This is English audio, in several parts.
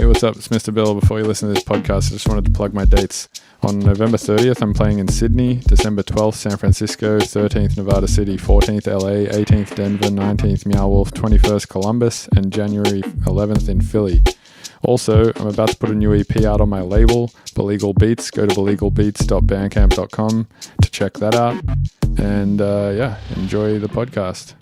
Hey, what's up? It's Mr. Bill. Before you listen to this podcast, I just wanted to plug my dates. On November 30th, I'm playing in Sydney, December 12th, San Francisco, 13th, Nevada City, 14th, LA, 18th, Denver, 19th, Meow Wolf, 21st, Columbus, and January 11th in Philly. Also, I'm about to put a new EP out on my label, Belegal Beats. Go to belegalbeats.bandcamp.com to check that out. And enjoy the podcast.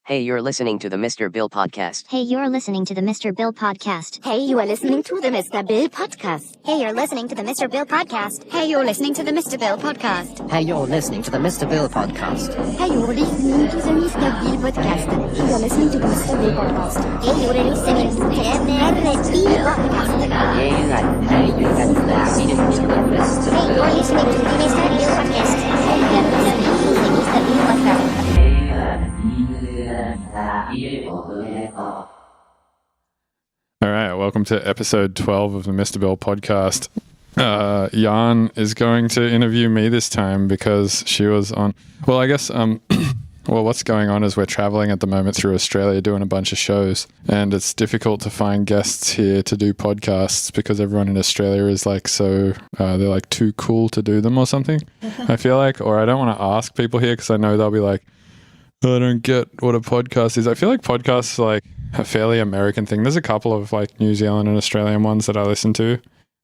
Hey, you're listening to the Mr. Bill podcast. Hey, you're listening to the Mr. Bill podcast. Hey, you are listening to the Mr. Bill podcast. Hey, you're listening to the Mr. Bill podcast. Hey, you're listening to the Mr. Bill podcast. Hey, you're listening to the Mr. Bill podcast. Hey, you're listening to the Mr. Bill podcast. Hey, you're listening to the Mr. Bill podcast. Hey, you're listening to the Mr. Bill podcast. Hey, you're listening to the Mr. Bill podcast. Hey, you're listening to the Mr. Bill podcast. All right, welcome to episode 12 of the Mr. Bill podcast. Yan is going to interview me this time because she was on... Well, I guess... what's going on is we're traveling at the moment through Australia doing a bunch of shows, and it's difficult to find guests here to do podcasts because everyone in Australia is like they're like too cool to do them or something. I feel like, or I don't want to ask people here because I know they'll be like, I don't get what a podcast is. I feel like podcasts are like a fairly American thing. There's a couple of like New Zealand and Australian ones that I listen to,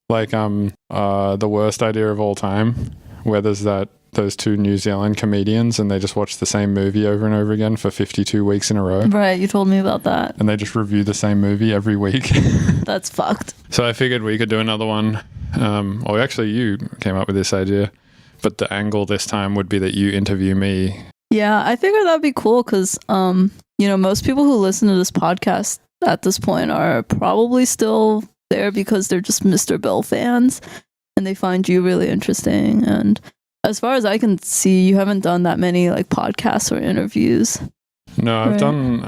like The Worst Idea of All Time, where there's those two New Zealand comedians and they just watch the same movie over and over again for 52 weeks in a row. Right, you told me about that. And they just review the same movie every week. That's fucked. So I figured we could do another one. Actually, you came up with this idea, but the angle this time would be that you interview me. Yeah, I figured that'd be cool because, most people who listen to this podcast at this point are probably still there because they're just Mr. Bill fans and they find you really interesting. And as far as I can see, you haven't done that many like podcasts or interviews. No, I've done,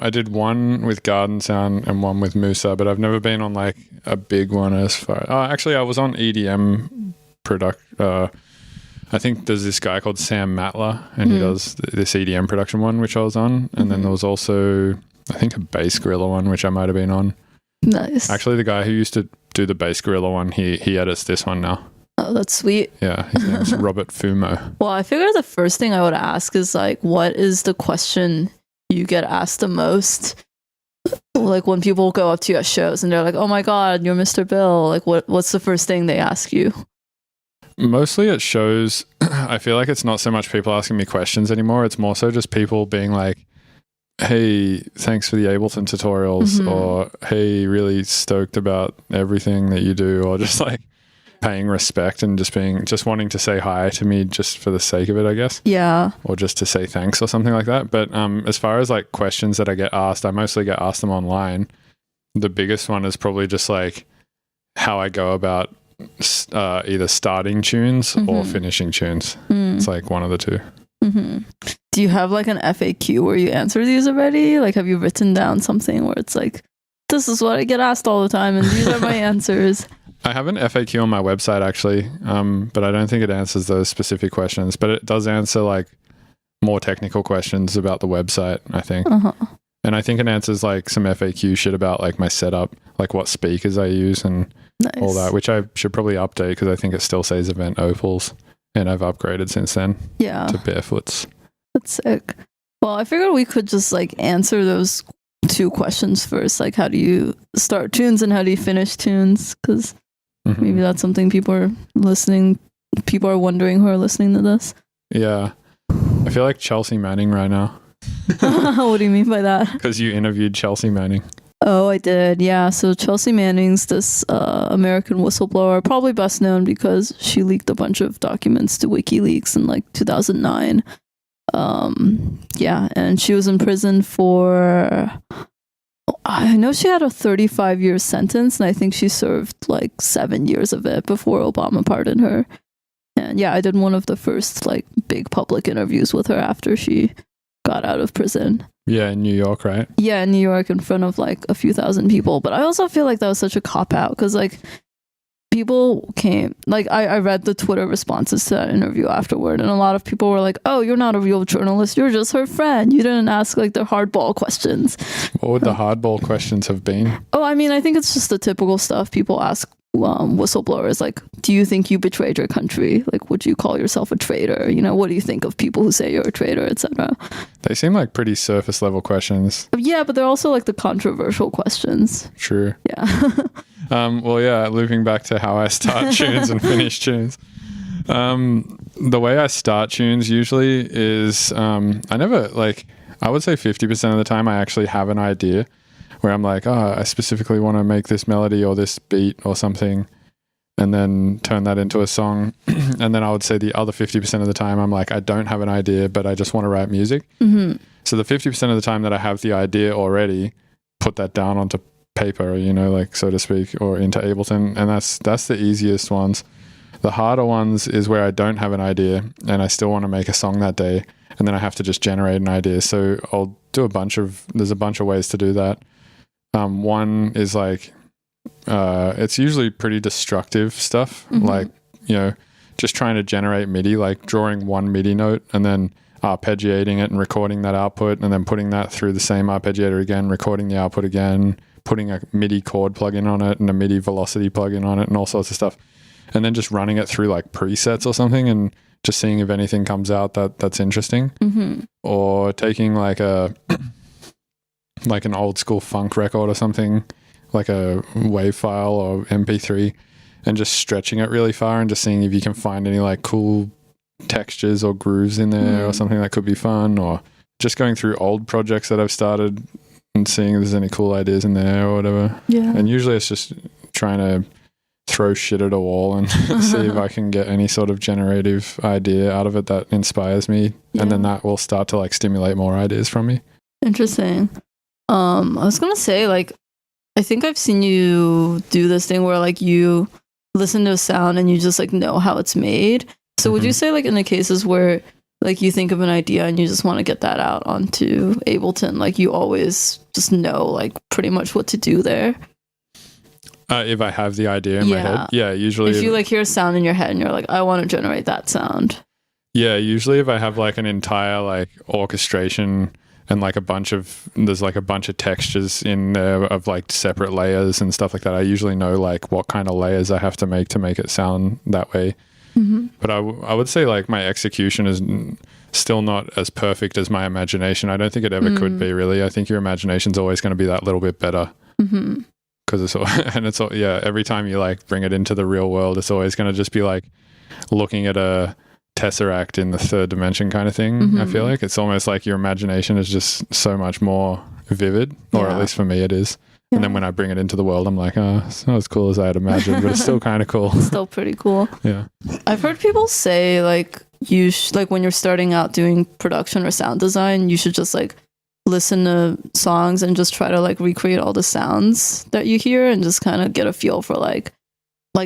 I did one with Garden Sound and one with Musa, but I've never been on like a big one as far. Actually, I was on EDM I think there's this guy called Sam Matler, and he does this EDM production one, which I was on. And then there was also, I think, a Bass Gorilla one, which I might have been on. Nice. Actually, the guy who used to do the Bass Gorilla one, he edits this one now. Oh, that's sweet. Yeah, his name's Robert Fumo. Well, I figured the first thing I would ask is like, what is the question you get asked the most? Like when people go up to you at shows and they're like, oh my God, you're Mr. Bill. Like what's the first thing they ask you? Mostly at shows, I feel like it's not so much people asking me questions anymore. It's more so just people being like, hey, thanks for the Ableton tutorials, or hey, really stoked about everything that you do, or just like paying respect and just wanting to say hi to me just for the sake of it, I guess. Yeah. Or just to say thanks or something like that. But as far as like questions that I get asked, I mostly get asked them online. The biggest one is probably just like how I go about either starting tunes or finishing tunes. It's like one of the two. Do you have like an FAQ where you answer these already? Like, have you written down something where it's like, this is what I get asked all the time and these are my answers? I have an FAQ on my website actually, but I don't think it answers those specific questions, but it does answer like more technical questions about the website, I think. And I think it answers like some FAQ shit about like my setup, like what speakers I use and all that, which I should probably update because I think it still says Event Opals and I've upgraded since then to Barefoots. That's sick. Well, I figured we could just like answer those two questions first. Like, how do you start tunes and how do you finish tunes? Because maybe that's something people are wondering who are listening to this. Yeah. I feel like Chelsea Manning right now. What do you mean by that? Because you interviewed Chelsea Manning. Oh, I did. Yeah. So Chelsea Manning's this American whistleblower, probably best known because she leaked a bunch of documents to WikiLeaks in like 2009. And she was in prison for, I know she had a 35-year sentence, and I think she served like 7 years of it before Obama pardoned her. And yeah, I did one of the first like big public interviews with her after she got out of prison. Yeah, in New York, right? Yeah, in New York in front of like a few thousand people. But I also feel like that was such a cop-out because like people came, like I read the Twitter responses to that interview afterward, and a lot of people were like, oh, you're not a real journalist, you're just her friend, you didn't ask like the hardball questions. What would the hardball questions have been? Oh, I mean, I think it's just the typical stuff people ask whistleblowers, like, do you think you betrayed your country? Like, would you call yourself a traitor? You know, what do you think of people who say you're a traitor, etc.? They seem like pretty surface level questions. Yeah, but they're also like the controversial questions. True. Yeah. Well, yeah, looping back to how I start tunes and finish tunes. The way I start tunes usually is I never, like, I would say 50% of the time I actually have an idea where I'm like, oh, I specifically want to make this melody or this beat or something, and then turn that into a song. And then I would say the other 50% of the time I'm like, I don't have an idea, but I just want to write music. Mm-hmm. So the 50% of the time that I have the idea already, put that down onto paper, you know, like, so to speak, or into Ableton, and that's the easiest ones. The harder ones is where I don't have an idea and I still want to make a song that day, and then I have to just generate an idea. So I'll do there's a bunch of ways to do that. One is like, it's usually pretty destructive stuff, mm-hmm. like, you know, just trying to generate MIDI, like drawing one MIDI note and then arpeggiating it and recording that output, and then putting that through the same arpeggiator again, recording the output again, putting a MIDI chord plugin on it and a MIDI velocity plugin on it and all sorts of stuff. And then just running it through like presets or something and just seeing if anything comes out that's interesting. Mm-hmm. Or taking like like an old school funk record or something, like a WAV file or MP3, and just stretching it really far and just seeing if you can find any like cool textures or grooves in there or something that could be fun, or just going through old projects that I've started and seeing if there's any cool ideas in there or whatever. Yeah. And usually it's just trying to throw shit at a wall and see if I can get any sort of generative idea out of it that inspires me. Yeah. And then that will start to like stimulate more ideas from me. Interesting. I was gonna say, like, I think I've seen you do this thing where like you listen to a sound and you just like know how it's made. So would you say like in the cases where like you think of an idea and you just want to get that out onto Ableton, like you always just know like pretty much what to do there? If I have the idea in my head, yeah, usually. If you like hear a sound in your head and you're like, I want to generate that sound. Yeah, usually if I have like an entire like orchestration and like there's like a bunch of textures in there of like separate layers and stuff like that, I usually know like what kind of layers I have to make it sound that way. Mm-hmm. But I would say like my execution is still not as perfect as my imagination. I don't think it ever could be, really. I think your imagination's always going to be that little bit better. Mm-hmm. Because every time you like bring it into the real world, it's always going to just be like looking at a tesseract in the third dimension kind of thing. Mm-hmm. I feel like it's almost like your imagination is just so much more vivid, or at least for me it is. Yeah. And then when I bring it into the world, I'm like, oh, it's not as cool as I had imagined, but it's still kind of cool. Still pretty cool. Yeah. I've heard people say like like when you're starting out doing production or sound design, you should just like listen to songs and just try to like recreate all the sounds that you hear and just kind of get a feel for like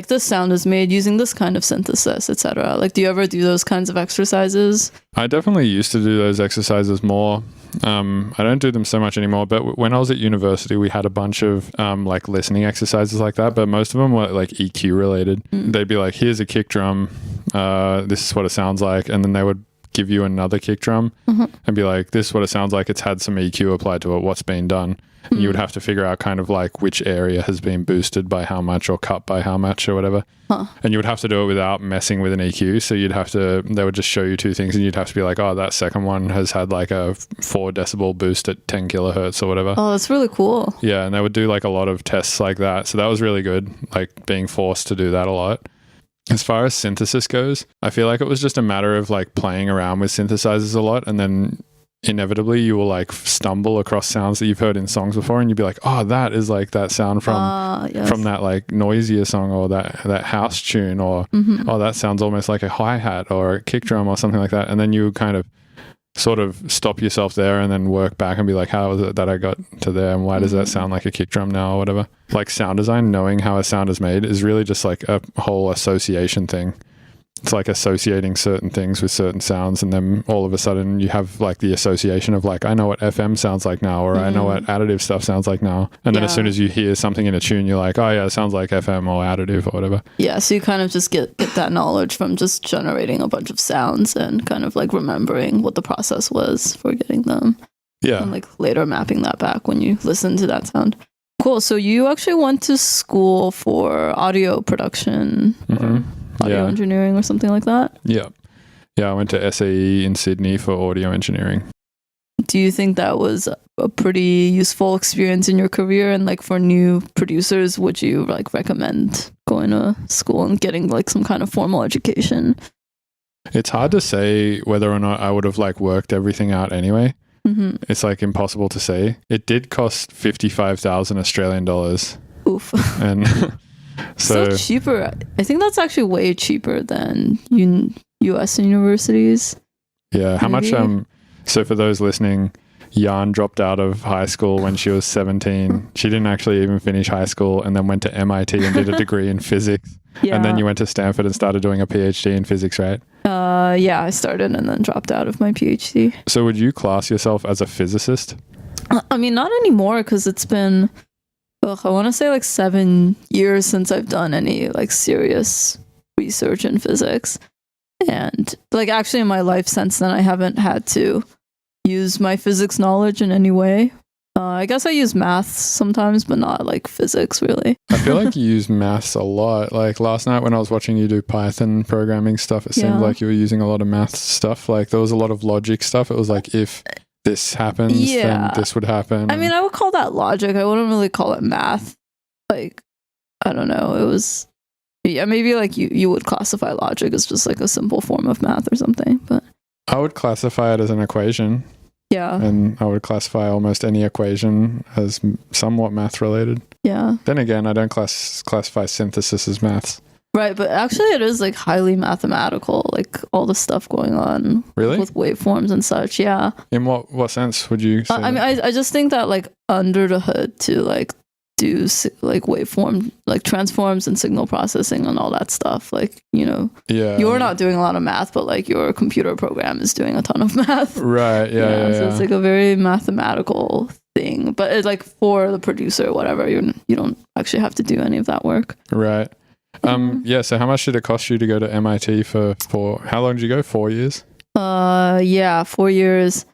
this sound is made using this kind of synthesis, etc. Like, do you ever do those kinds of exercises? I definitely used to do those exercises more. I don't do them so much anymore, but when I was at university, we had a bunch of like listening exercises like that, but most of them were like EQ related. They'd be like, here's a kick drum, this is what it sounds like, and then they would give you another kick drum and be like, this is what it sounds like, it's had some EQ applied to it, what's been done. And you would have to figure out kind of like which area has been boosted by how much or cut by how much or whatever. And you would have to do it without messing with an EQ. So they would just show you two things and you'd have to be like, oh, that second one has had like a 4 decibel boost at 10 kilohertz or whatever. Oh, that's really cool. Yeah. And they would do like a lot of tests like that. So that was really good, like being forced to do that a lot. As far as synthesis goes, I feel like it was just a matter of like playing around with synthesizers a lot, and then inevitably you will like stumble across sounds that you've heard in songs before, and you'd be like, oh, that is like that sound from that like noisier song, or that house tune, or oh, that sounds almost like a hi-hat or a kick drum or something like that. And then you kind of sort of stop yourself there and then work back and be like, how is it that I got to there, and why does that sound like a kick drum now, or whatever. Like sound design, knowing how a sound is made is really just like a whole association thing. it's like associating certain things with certain sounds, and then all of a sudden you have like the association of like, I know what FM sounds like now, or I know what additive stuff sounds like now. And then as soon as you hear something in a tune, you're like, oh yeah, it sounds like FM or additive or whatever. Yeah, so you kind of just get that knowledge from just generating a bunch of sounds and kind of like remembering what the process was for getting them. Yeah. And like later mapping that back when you listen to that sound. Cool. So you actually went to school for audio production, or audio engineering or something like that? Yeah. Yeah, I went to SAE in Sydney for audio engineering. Do you think that was a pretty useful experience in your career? And like for new producers, would you like recommend going to school and getting like some kind of formal education? It's hard to say whether or not I would have like worked everything out anyway. It's like impossible to say. It did cost 55,000 Australian dollars. Oof. And so cheaper. I think that's actually way cheaper than US universities. Yeah. How much? So for those listening, Yan dropped out of high school when she was 17. She didn't actually even finish high school, and then went to MIT and did a degree in physics. Yeah. And then you went to Stanford and started doing a PhD in physics, right? Yeah, I started and then dropped out of my PhD. So would you class yourself as a physicist? I mean, not anymore, because it's been, I want to say like 7 years since I've done any like serious research in physics. And like actually in my life since then, I haven't had to use my physics knowledge in any way. I guess I use maths sometimes, but not like physics really. I feel like you use maths a lot. Like last night when I was watching you do Python programming stuff, it seemed like you were using a lot of math stuff. Like there was a lot of logic stuff. It was like, if this happens, then this would happen. I mean, I would call that logic. I wouldn't really call it math. Like, I don't know. It was, yeah, maybe like you would classify logic as just like a simple form of math or something, but I would classify it as an equation. Yeah. And I would classify almost any equation as somewhat math related. Yeah. Then again, I don't classify synthesis as maths. Right, but actually it is like highly mathematical, like all the stuff going on. Really? With waveforms and such, yeah. In what sense would you say? I mean, I just think that like under the hood to like do like waveform, like transforms and signal processing and all that stuff, like, you know, you're not doing a lot of math, but like your computer program is doing a ton of math. Right, yeah. So it's like a very mathematical thing, but it's like for the producer or whatever, you don't actually have to do any of that work. Right. So how much did it cost you to go to MIT for how long did you go? 4 years? 4 years.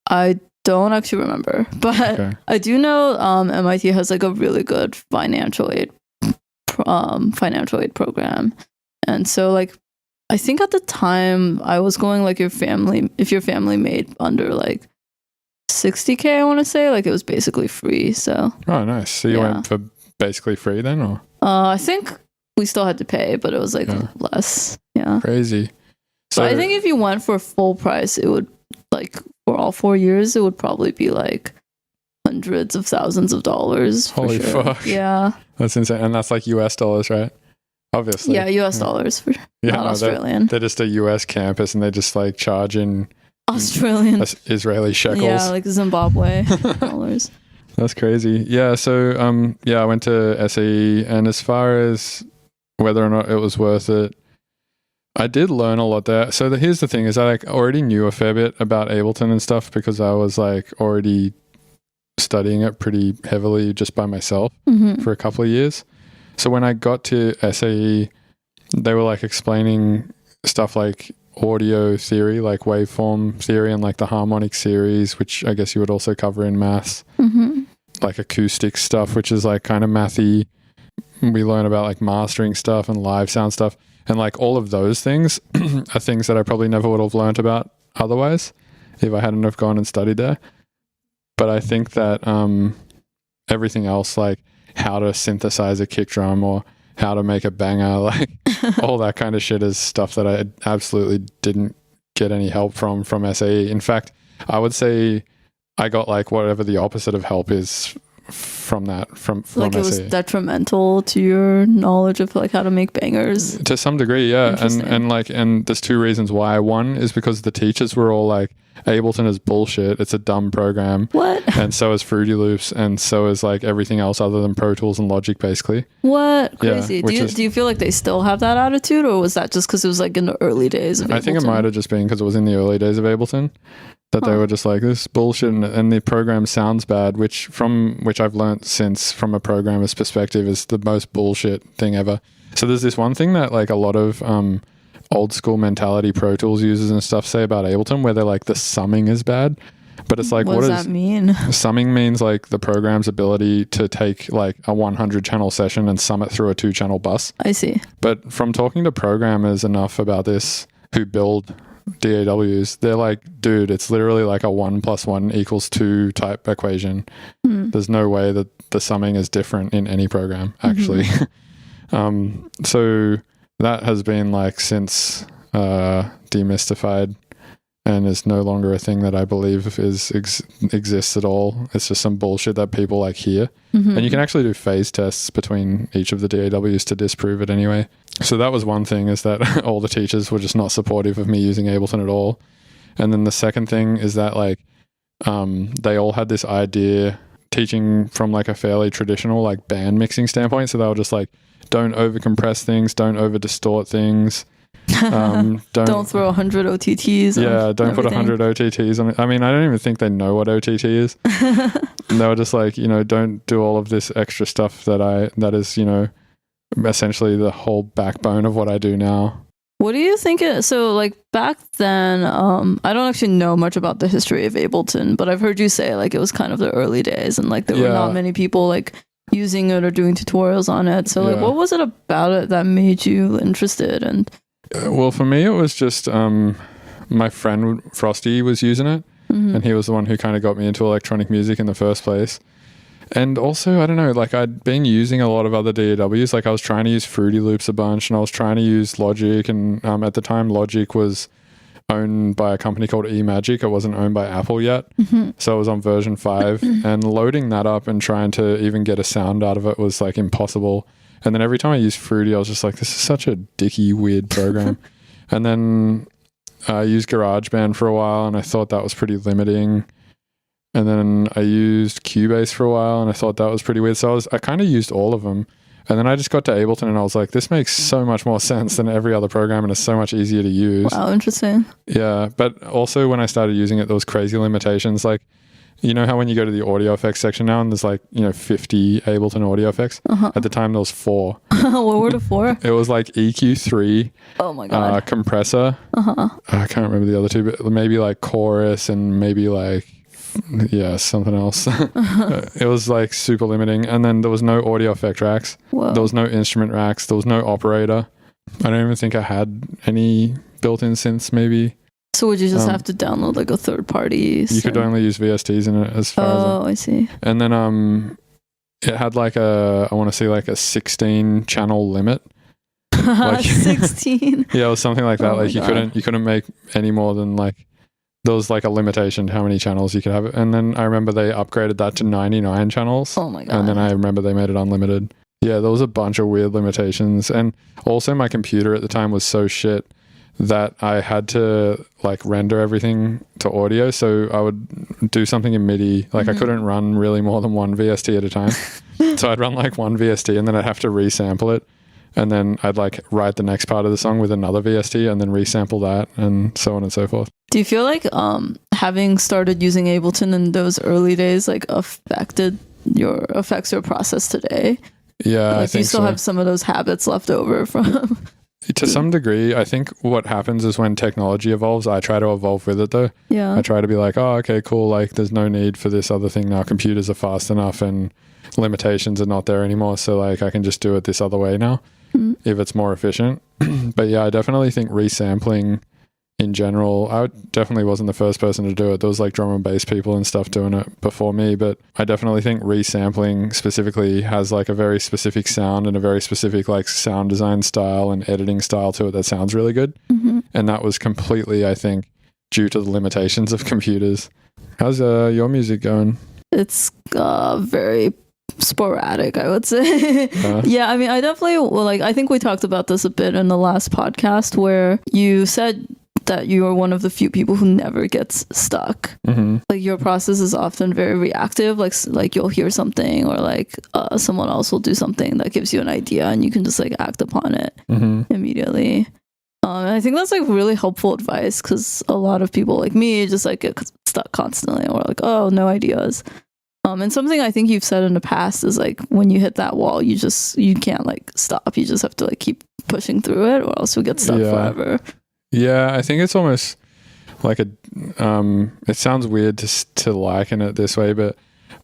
I don't actually remember, but I do know MIT has like a really good financial aid program. And so like I think at the time I was going like if your family made under like $60K, I want to say, like it was basically free. So oh, nice. So you went for basically free then, or I think we still had to pay, but it was like less. Yeah, crazy. So I think if you went for full price, it would like for all 4 years, it would probably be like hundreds of thousands of dollars. Holy fuck. Yeah. That's insane. And that's like US dollars, right? Obviously. Yeah, US dollars for not Australian. They're just a US campus and they just like charge in Australian Israeli shekels. Yeah, like Zimbabwe dollars. That's crazy. Yeah, so I went to SAE, and as far as whether or not it was worth it, I did learn a lot there. So here's the thing is I like already knew a fair bit about Ableton and stuff because I was like already studying it pretty heavily just by myself for a couple of years. So when I got to SAE, they were like explaining stuff like audio theory, like waveform theory, and like the harmonic series, which I guess you would also cover in maths, like acoustic stuff, which is like kind of mathy. We learn about like mastering stuff and live sound stuff. And like all of those things are things that I probably never would have learned about otherwise if I hadn't have gone and studied there. But I think that everything else, like how to synthesize a kick drum or how to make a banger, like all that kind of shit is stuff that I absolutely didn't get any help from SAE. In fact, I would say I got like whatever the opposite of help is from Like what it I was see. detrimental to your knowledge of like how to make bangers. To some degree, yeah. Interesting. And there's two reasons why. One is because the teachers were all like, Ableton is bullshit. It's a dumb program. What? And so is Fruity Loops, and so is like everything else other than Pro Tools and Logic, basically. What? Yeah, Crazy. which Do you feel like they still have that attitude, or was that just because it was like in the early days of Ableton? I think it might have just been because it was in the early days of Ableton that they were just like, this is bullshit, and the program sounds bad, which I've learnt since from a programmer's perspective is the most bullshit thing ever. So there's this one thing that like a lot of old school mentality Pro Tools users and stuff say about Ableton, where they're like, the summing is bad. But it's like, what does that mean? Summing means like the program's ability to take like a 100 channel session and sum it through a 2-channel bus. I see. But from talking to programmers enough about this who build DAWs, they're like, dude, it's literally like a 1 + 1 = 2 type equation. There's no way that the summing is different in any program, actually. So that has been like since demystified, and is no longer a thing that I believe exists at all. It's just some bullshit that people like hear. And you can actually do phase tests between each of the DAWs to disprove it anyway. So that was one thing, is that all the teachers were just not supportive of me using Ableton at all. And then the second thing is that like they all had this idea, teaching from like a fairly traditional like band mixing standpoint. So they were just like, don't over compress things, don't over distort things. Don't throw 100 OTTs. Yeah, don't put 100 OTTs on it. I mean, I don't even think they know what OTT is. And they were just like, don't do all of this extra stuff that is, essentially the whole backbone of what I do now. What do you think? So like back then, I don't actually know much about the history of Ableton, but I've heard you say like it was kind of the early days, and like there were not many people like using it or doing tutorials on it. So like, what was it about it that made you interested? And well, for me, it was just my friend Frosty was using it, and he was the one who kind of got me into electronic music in the first place. And also, I don't know, like I'd been using a lot of other DAWs. Like I was trying to use Fruity Loops a bunch, and I was trying to use Logic, and at the time Logic was owned by a company called eMagic. It wasn't owned by Apple yet. So it was on version 5, and loading that up and trying to even get a sound out of it was like impossible. And then every time I used Fruity, I was just like, this is such a dicky, weird program. And then I used GarageBand for a while, and I thought that was pretty limiting. And then I used Cubase for a while, and I thought that was pretty weird. So I kind of used all of them. And then I just got to Ableton, and I was like, this makes so much more sense than every other program, and it's so much easier to use. Wow, interesting. Yeah, but also when I started using it, there was crazy limitations. Like, you know how when you go to the audio effects section now and there's like, 50 Ableton audio effects? At the time there was 4. What were the 4? It was like EQ3. Oh my God. Compressor. I can't remember the other two, but maybe like chorus and maybe like, something else. It was like super limiting. And then there was no audio effect racks. Whoa. There was no instrument racks. There was no operator. I don't even think I had any built-in synths maybe. So would you just have to download like a third party? You could only use VSTs in it as far as I see. And then it had like I want to say like a 16 channel limit. Like 16. Yeah, it was something like that. Oh like you couldn't make any more than like, there was like a limitation to how many channels you could have. And then I remember they upgraded that to 99 channels. Oh my God. And then I remember they made it unlimited. Yeah, there was a bunch of weird limitations. And also my computer at the time was so shit that I had to like render everything to audio. So I would do something in MIDI. Like I couldn't run really more than one VST at a time. So I'd run like one VST, and then I'd have to resample it. And then I'd like write the next part of the song with another VST and then resample that, and so on and so forth. Do you feel like having started using Ableton in those early days like affects your process today? Yeah, like, I think you still have some of those habits left over from... To some degree. I think what happens is when technology evolves, I try to evolve with it though. Yeah. I try to be like, oh, okay, cool. Like there's no need for this other thing now. Computers are fast enough and limitations are not there anymore. So like I can just do it this other way now if it's more efficient. But yeah, I definitely think resampling in general, I definitely wasn't the first person to do it. There was like drum and bass people and stuff doing it before me, but I definitely think resampling specifically has like a very specific sound and a very specific like sound design style and editing style to it that sounds really good. And that was completely, I think, due to the limitations of computers. How's your music going? It's very sporadic, I would say. Yeah, I mean, I definitely, well, like, I think we talked about this a bit in the last podcast where you said that you are one of the few people who never gets stuck. Like your process is often very reactive, like you'll hear something or like someone else will do something that gives you an idea and you can just like act upon it immediately. And I think that's like really helpful advice because a lot of people like me just like get stuck constantly and we're like, oh, no ideas. And something I think you've said in the past is like when you hit that wall, you can't like stop. You just have to like keep pushing through it or else you'll get stuck forever. Yeah, I think it's almost like it sounds weird to liken it this way, but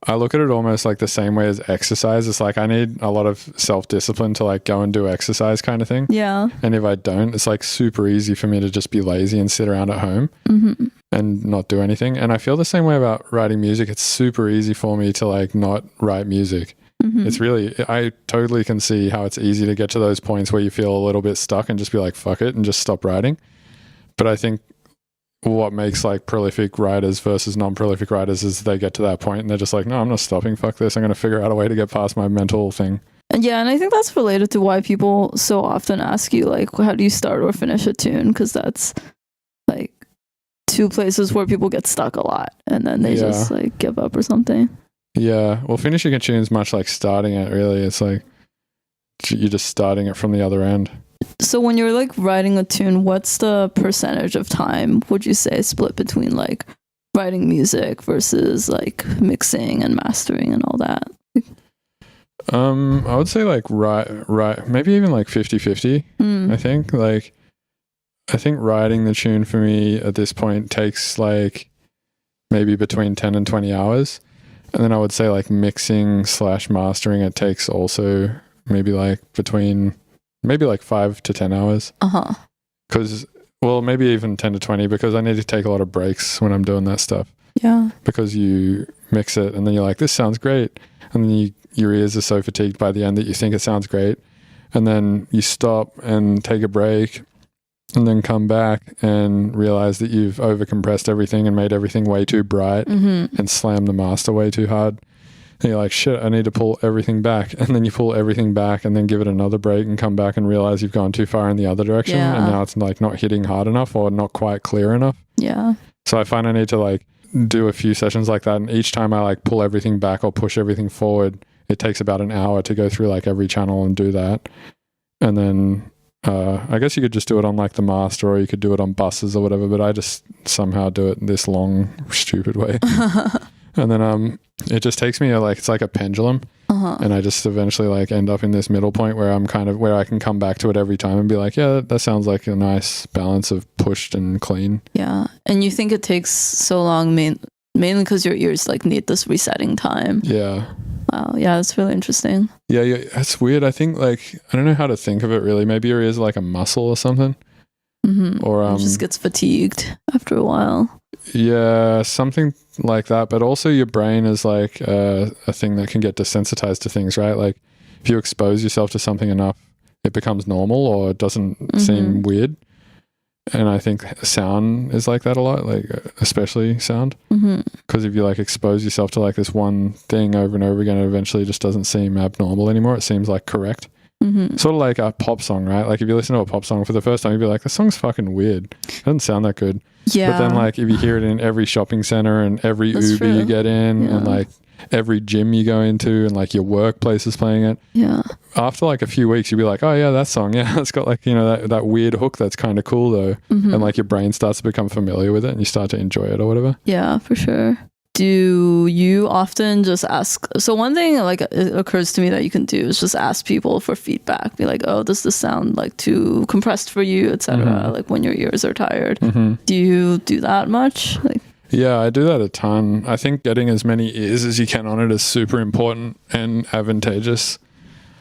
I look at it almost like the same way as exercise. It's like I need a lot of self-discipline to like go and do exercise kind of thing. Yeah. And if I don't, it's like super easy for me to just be lazy and sit around at home and not do anything. And I feel the same way about writing music. It's super easy for me to like not write music. It's really, I totally can see how it's easy to get to those points where you feel a little bit stuck and just be like, fuck it, and just stop writing. But I think what makes like prolific writers versus non-prolific writers is they get to that point and they're just like, no, I'm not stopping. Fuck this. I'm going to figure out a way to get past my mental thing. And yeah, and I think that's related to why people so often ask you like, how do you start or finish a tune? Because that's like two places where people get stuck a lot and then they just like give up or something. Yeah. Well, finishing a tune is much like starting it, really. It's like you're just starting it from the other end. So when you're like writing a tune, what's the percentage of time would you say split between like writing music versus like mixing and mastering and all that? I would say like right maybe even like 50-50. I think writing the tune for me at this point takes like maybe between 10 and 20 hours. And then I would say like mixing / mastering it takes also maybe like between maybe like 5 to 10 hours. Because, well, maybe even 10 to 20 because I need to take a lot of breaks when I'm doing that stuff. Yeah. Because you mix it and then you're like, this sounds great. And then your ears are so fatigued by the end that you think it sounds great. And then you stop and take a break and then come back and realize that you've overcompressed everything and made everything way too bright and slammed the master way too hard. And you're like, shit, I need to pull everything back. And then you pull everything back and then give it another break and come back and realize you've gone too far in the other direction. Yeah. And now it's like not hitting hard enough or not quite clear enough. Yeah. So I find I need to like do a few sessions like that. And each time I like pull everything back or push everything forward, it takes about an hour to go through like every channel and do that. And then I guess you could just do it on like the master or you could do it on buses or whatever. But I just somehow do it this long, stupid way. And then it just takes me like it's like a pendulum, and I just eventually like end up in this middle point where I'm kind of where I can come back to it every time and be like, yeah, that sounds like a nice balance of pushed and clean. Yeah, and you think it takes so long mainly because your ears like need this resetting time. Yeah. Wow. Yeah, that's really interesting. Yeah, that's weird. I think like I don't know how to think of it really. Maybe your ears are like a muscle or something, or it just gets fatigued after a while. Yeah, something like that. But also your brain is like a thing that can get desensitized to things, right? Like if you expose yourself to something enough, it becomes normal or it doesn't seem weird. And I think sound is like that a lot, like especially sound. Because if you like expose yourself to like this one thing over and over again, it eventually just doesn't seem abnormal anymore. It seems like correct. Sort of like a pop song, right? Like if you listen to a pop song for the first time, you'd be like, this song's fucking weird. It doesn't sound that good. Yeah. But then like if you hear it in every shopping center and every Uber you get in and like every gym you go into and like your workplace is playing it. Yeah. After like a few weeks, you'll be like, oh yeah, that song. Yeah. It's got like, you know, that weird hook that's kind of cool though. And like your brain starts to become familiar with it and you start to enjoy it or whatever. Yeah, for sure. Do you often just ask? So one thing like it occurs to me that you can do is just ask people for feedback. Be like, oh, does this sound like too compressed for you, etc. Like when your ears are tired. Do you do that much? Like, yeah, I do that a ton. I think getting as many ears as you can on it is super important and advantageous.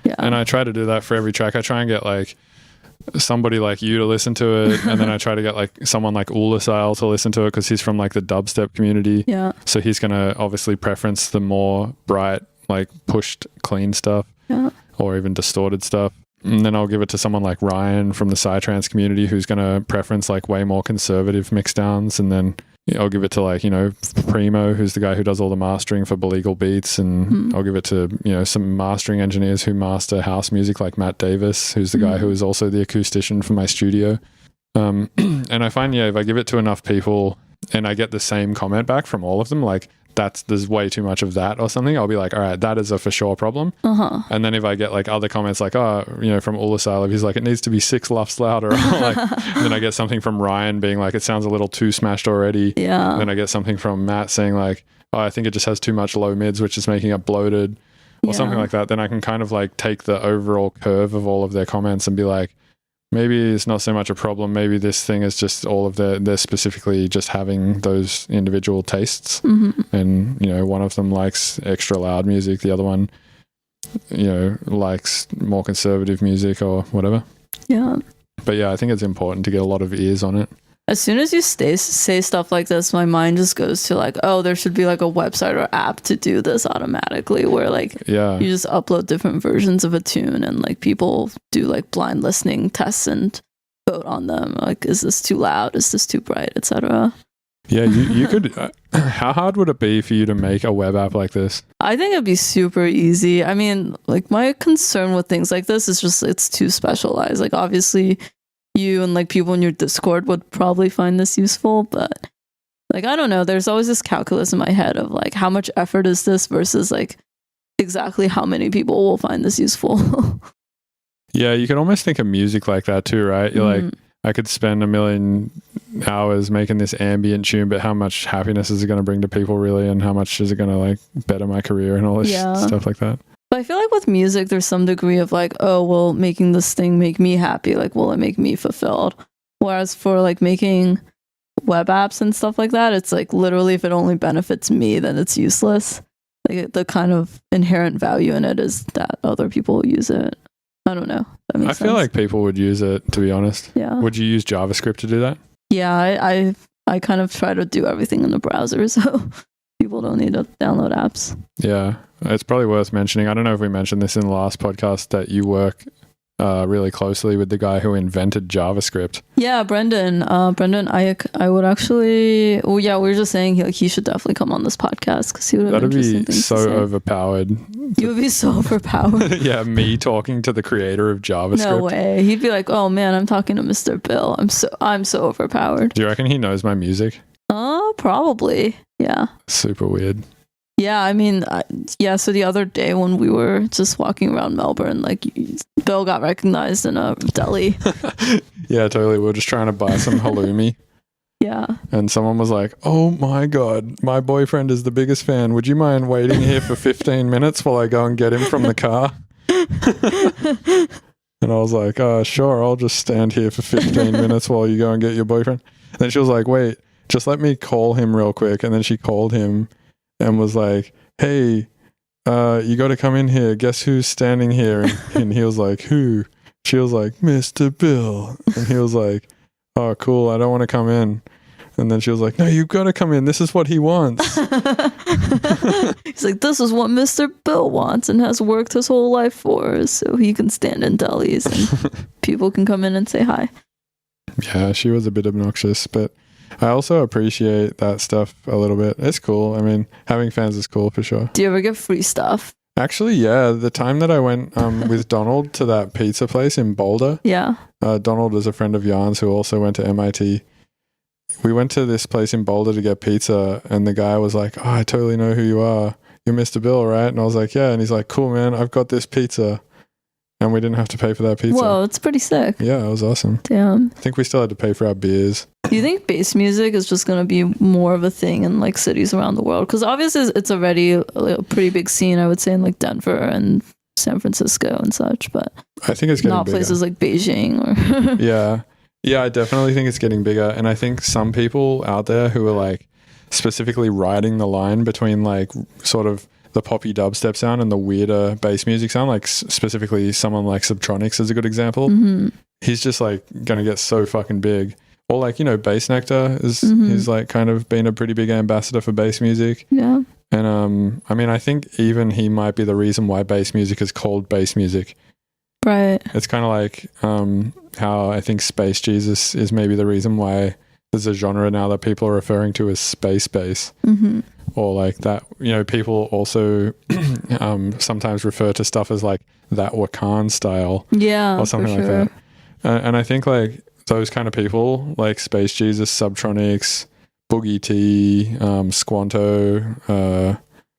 Yeah. And I try to do that for every track. I try and get like somebody like you to listen to it, and then I try to get like someone like Ulasile to listen to it because he's from like the dubstep community. Yeah. So he's gonna obviously preference the more bright, like pushed, clean stuff. Yeah. Or even distorted stuff. And then I'll give it to someone like Ryan from the Psytrance community who's gonna preference like way more conservative mix downs. And then I'll give it to like, Primo, who's the guy who does all the mastering for Belegal Beats. And I'll give it to, some mastering engineers who master house music, like Matt Davis, who's the guy who is also the acoustician for my studio. And I find, if I give it to enough people and I get the same comment back from all of them, like, there's way too much of that or something, I'll be like, all right, that is a for sure problem. And then if I get like other comments like, from Ulasilov, he's like, it needs to be 6 lufs louder. Like, and then I get something from Ryan being like, it sounds a little too smashed already. Yeah. Then I get something from Matt saying like, oh, I think it just has too much low mids, which is making it bloated or something like that. Then I can kind of like take the overall curve of all of their comments and be like, maybe it's not so much a problem. Maybe this thing is just all of they're specifically just having those individual tastes. And, one of them likes extra loud music. The other one, likes more conservative music or whatever. Yeah. But yeah, I think it's important to get a lot of ears on it. As soon as you say stuff like this, my mind just goes to like, oh, there should be like a website or app to do this automatically, where like you just upload different versions of a tune and like people do like blind listening tests and vote on them. Like, is this too loud? Is this too bright, etc. Yeah, you could. How hard would it be for you to make a web app like this? I think it'd be super easy. I mean, like my concern with things like this is just it's too specialized. Like obviously you and like people in your Discord would probably find this useful, but like I don't know, there's always this calculus in my head of like how much effort is this versus like exactly how many people will find this useful. Yeah, you can almost think of music like that too, right? You're like, I could spend 1 million hours making this ambient tune, but how much happiness is it going to bring to people really, and how much is it going to like better my career and all this stuff like that? But I feel like with music, there's some degree of like, oh, well, making this thing make me happy. Like, will it make me fulfilled? Whereas for like making web apps and stuff like that, it's like literally if it only benefits me, then it's useless. Like the kind of inherent value in it is that other people use it. I don't know. That makes sense. Feel like people would use it, to be honest. Yeah. Would you use JavaScript to do that? Yeah, I kind of try to do everything in the browser, so people don't need to download apps. Yeah. It's probably worth mentioning. I don't know if we mentioned this in the last podcast that you work really closely with the guy who invented JavaScript. Yeah, Brendan. Brendan, I would actually. Well, yeah, we were just saying he should definitely come on this podcast because he would have interesting things to say. That'd be so overpowered. You would be so overpowered. Yeah, me talking to the creator of JavaScript. No way. He'd be like, "Oh man, I'm talking to Mr. Bill. I'm so overpowered." Do you reckon he knows my music? Probably. Yeah. Super weird. Yeah, I mean, so the other day when we were just walking around Melbourne, like, Bill got recognized in a deli. Yeah, totally. We were just trying to buy some halloumi. Yeah. And someone was like, oh my God, my boyfriend is the biggest fan. Would you mind waiting here for 15 minutes while I go and get him from the car? And I was like, oh, sure, I'll just stand here for 15 minutes while you go and get your boyfriend. And then she was like, wait, just let me call him real quick. And then she called him and was like, hey, you got to come in here. Guess who's standing here? And he was like, who? She was like, Mr. Bill. And he was like, oh, cool. I don't want to come in. And then she was like, no, you've got to come in. This is what he wants. He's like, this is what Mr. Bill wants and has worked his whole life for, so he can stand in delis and people can come in and say hi. Yeah, she was a bit obnoxious, but I also appreciate that stuff a little bit. It's cool. I mean, having fans is cool for sure. Do you ever get free stuff? Actually, yeah. The time that I went with Donald to that pizza place in Boulder. Yeah. Donald is a friend of Yan's who also went to MIT. We went to this place in Boulder to get pizza, and the guy was like, oh, I totally know who you are. You're Mr. Bill, right? And I was like, yeah. And he's like, cool, man. I've got this pizza. And we didn't have to pay for that pizza. Whoa, it's pretty sick. Yeah, it was awesome. Damn. I think we still had to pay for our beers. Do you think bass music is just going to be more of a thing in like cities around the world? Because obviously it's already a pretty big scene, I would say, in like Denver and San Francisco and such, but I think it's getting not bigger. Places like Beijing or Yeah, I definitely think it's getting bigger. And I think some people out there who are like specifically riding the line between like sort of the poppy dubstep sound and the weirder bass music sound, like specifically someone like Subtronics is a good example. Mm-hmm. He's just like going to get so fucking big. Or like, you know, Bass Nectar is like kind of been a pretty big ambassador for bass music. Yeah. And I mean, I think even he might be the reason why bass music is called bass music. Right. It's kind of like how I think Space Jesus is maybe the reason why there's a genre now that people are referring to as space bass, or like that. You know, people also sometimes refer to stuff as like that Wakan style, Yeah, or something like that. And I think like those kind of people, like Space Jesus, Subtronics, Boogie T, Squanto,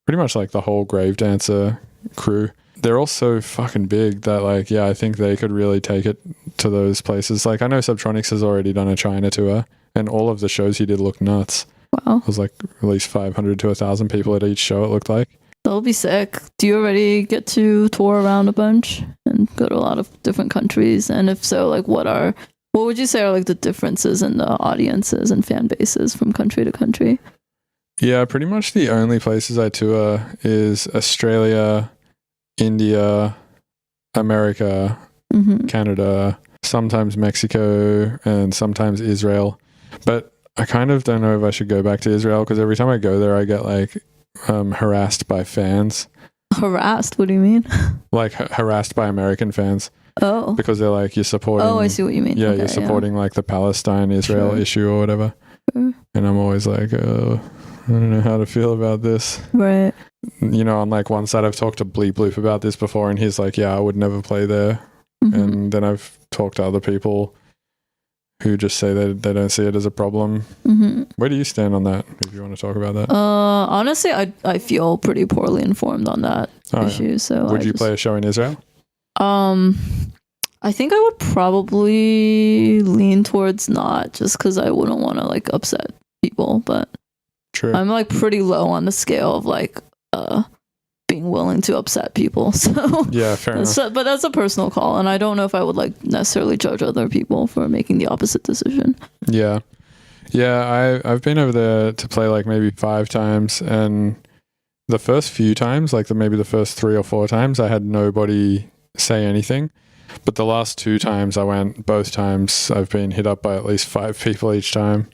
pretty much like the whole Grave Dancer crew, they're all so fucking big that like, yeah, I think they could really take it to those places. Like I know Subtronics has already done a China tour, and all of the shows he did looked nuts. Wow. It was like at least 500 to 1,000 people at each show, it looked like. That'll be sick. Do you already get to tour around a bunch and go to a lot of different countries? And if so, like what would you say are like the differences in the audiences and fan bases from country to country? Yeah, pretty much the only places I tour is Australia, India, America, Canada, sometimes Mexico, and sometimes Israel. But I kind of don't know if I should go back to Israel, because every time I go there I get like harassed by fans. Harassed? What do you mean? Like harassed by American fans. Oh. Because they're like, you're supporting... Oh, I see what you mean. Yeah, Okay, you're supporting like the Palestine-Israel issue or whatever. Sure. And I'm always like, oh, I don't know how to feel about this. Right. You know, on like one side I've talked to Bleep Bloop about this before, and he's like, yeah, I would never play there. And then I've talked to other people who just say that they don't see it as a problem. Where do you stand on that, if you want to talk about that? Honestly, I feel pretty poorly informed on that issue. Yeah. So would you play a show in Israel? I think I would probably lean towards not, just because I wouldn't want to like upset people. But true, I'm like pretty low on the scale of like being willing to upset people. So yeah, fair enough. But that's a personal call, and I don't know if I would like necessarily judge other people for making the opposite decision. Yeah, I've been over there to play like maybe 5 times, and the first few times, like maybe the first 3 or 4 times, I had nobody say anything. But the last 2 times I went, both times I've been hit up by at least 5 people each time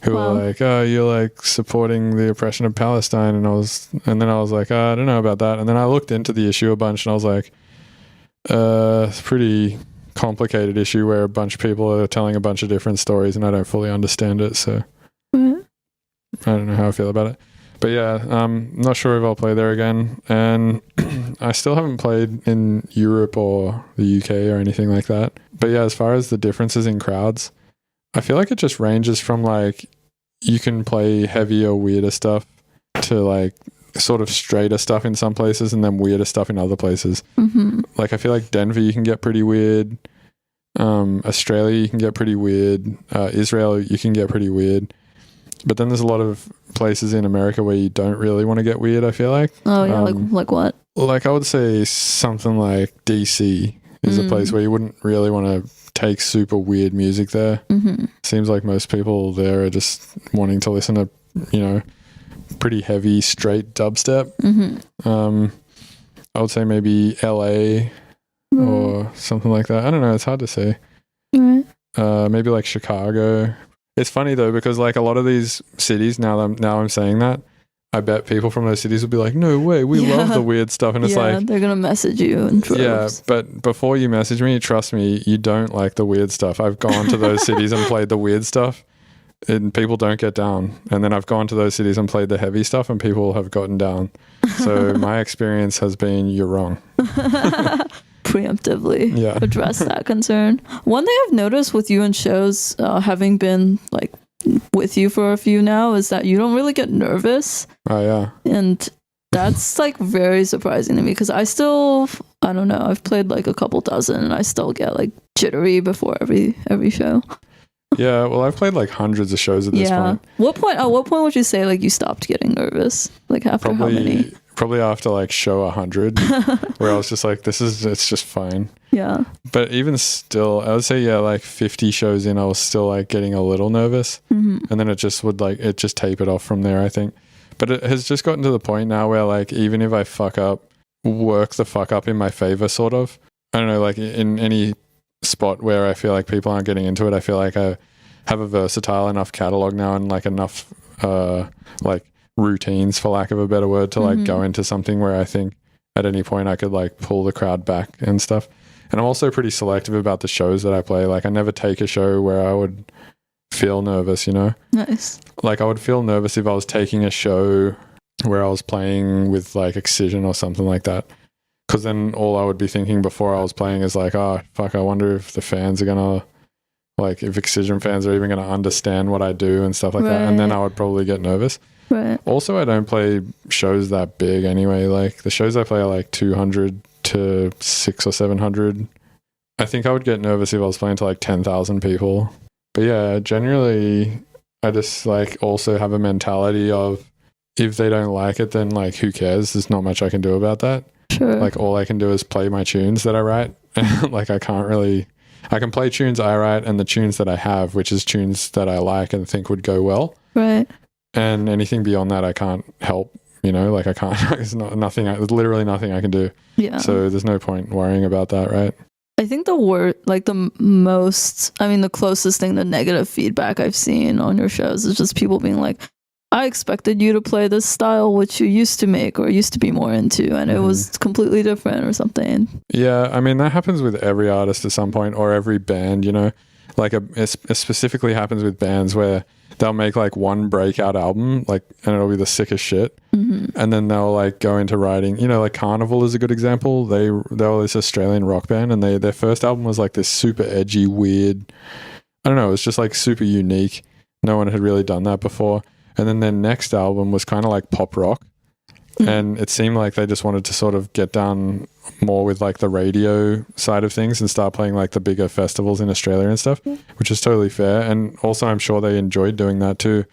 who were like, oh, you're like supporting the oppression of Palestine. And then I was like, oh, I don't know about that. And then I looked into the issue a bunch, and I was like, it's a pretty complicated issue where a bunch of people are telling a bunch of different stories, and I don't fully understand it. So I don't know how I feel about it. But yeah, I'm not sure if I'll play there again. And I still haven't played in Europe or the UK or anything like that. But yeah, as far as the differences in crowds, I feel like it just ranges from like, you can play heavier, weirder stuff to like sort of straighter stuff in some places, and then weirder stuff in other places. Like I feel like Denver you can get pretty weird. Australia you can get pretty weird. Israel you can get pretty weird. But then there's a lot of places in America where you don't really want to get weird, I feel like. Oh, yeah, like what? Like I would say something like DC is a place where you wouldn't really want to take super weird music there. Seems like most people there are just wanting to listen to, you know, pretty heavy, straight dubstep. I would say maybe LA or something like that. I don't know. It's hard to say. Maybe like Chicago. It's funny though, because like a lot of these cities, now I'm saying that, I bet people from those cities will be like, no way, we love the weird stuff. And it's like, they're going to message you in droves. Yeah, but before you message me, trust me, you don't like the weird stuff. I've gone to those cities and played the weird stuff, and people don't get down. And then I've gone to those cities and played the heavy stuff, and people have gotten down. So my experience has been, you're wrong. Preemptively address that concern. One thing I've noticed with you and shows, having been like with you for a few now, is that you don't really get nervous. Oh yeah. And that's like very surprising to me, because I don't know, I've played like a couple dozen and I still get like jittery before every show. Yeah, well, I've played like hundreds of shows at this point. At what point would you say like you stopped getting nervous? Like after how many? Probably after like show 100, where I was just like, it's just fine. Yeah. But even still, I would say, like 50 shows in, I was still like getting a little nervous. And then it just tapered off from there, I think. But it has just gotten to the point now where like, even if I fuck up, work the fuck up in my favor, sort of. I don't know, like in any spot where I feel like people aren't getting into it, I feel like I have a versatile enough catalog now, and like enough like routines, for lack of a better word, to like go into something where I think at any point I could like pull the crowd back and stuff. And I'm also pretty selective about the shows that I play. Like I never take a show where I would feel nervous, you know? Nice. Like I would feel nervous if I was taking a show where I was playing with like Excision or something like that. Because then all I would be thinking before I was playing is like, oh, fuck, I wonder if the fans are going to, like if Excision fans are even going to understand what I do and stuff like that. And then I would probably get nervous. Right. Also, I don't play shows that big anyway. Like the shows I play are like 200 to 600 or 700. I think I would get nervous if I was playing to like 10,000 people. But yeah, generally, I just like also have a mentality of if they don't like it, then like who cares? There's not much I can do about that. Sure. Like all I can do is play my tunes that I write. Like I can play tunes I write and the tunes that I have, which is tunes that I like and think would go well. Right. And anything beyond that, I can't help, you know, like I can't, there's literally nothing I can do. Yeah. So there's no point worrying about that, right? I think the closest thing to negative feedback I've seen on your shows is just people being like, I expected you to play this style which you used to make or used to be more into, and it was completely different or something. Yeah, I mean, that happens with every artist at some point or every band, you know? Like it specifically happens with bands where they'll make like one breakout album, like, and it'll be the sickest shit. And then they'll like go into writing, you know, like Carnival is a good example. They were this Australian rock band and their first album was like this super edgy, weird, I don't know, it was just like super unique. No one had really done that before. And then their next album was kind of like pop rock. And it seemed like they just wanted to sort of get down more with like the radio side of things and start playing like the bigger festivals in Australia and stuff, which is totally fair. And also I'm sure they enjoyed doing that too.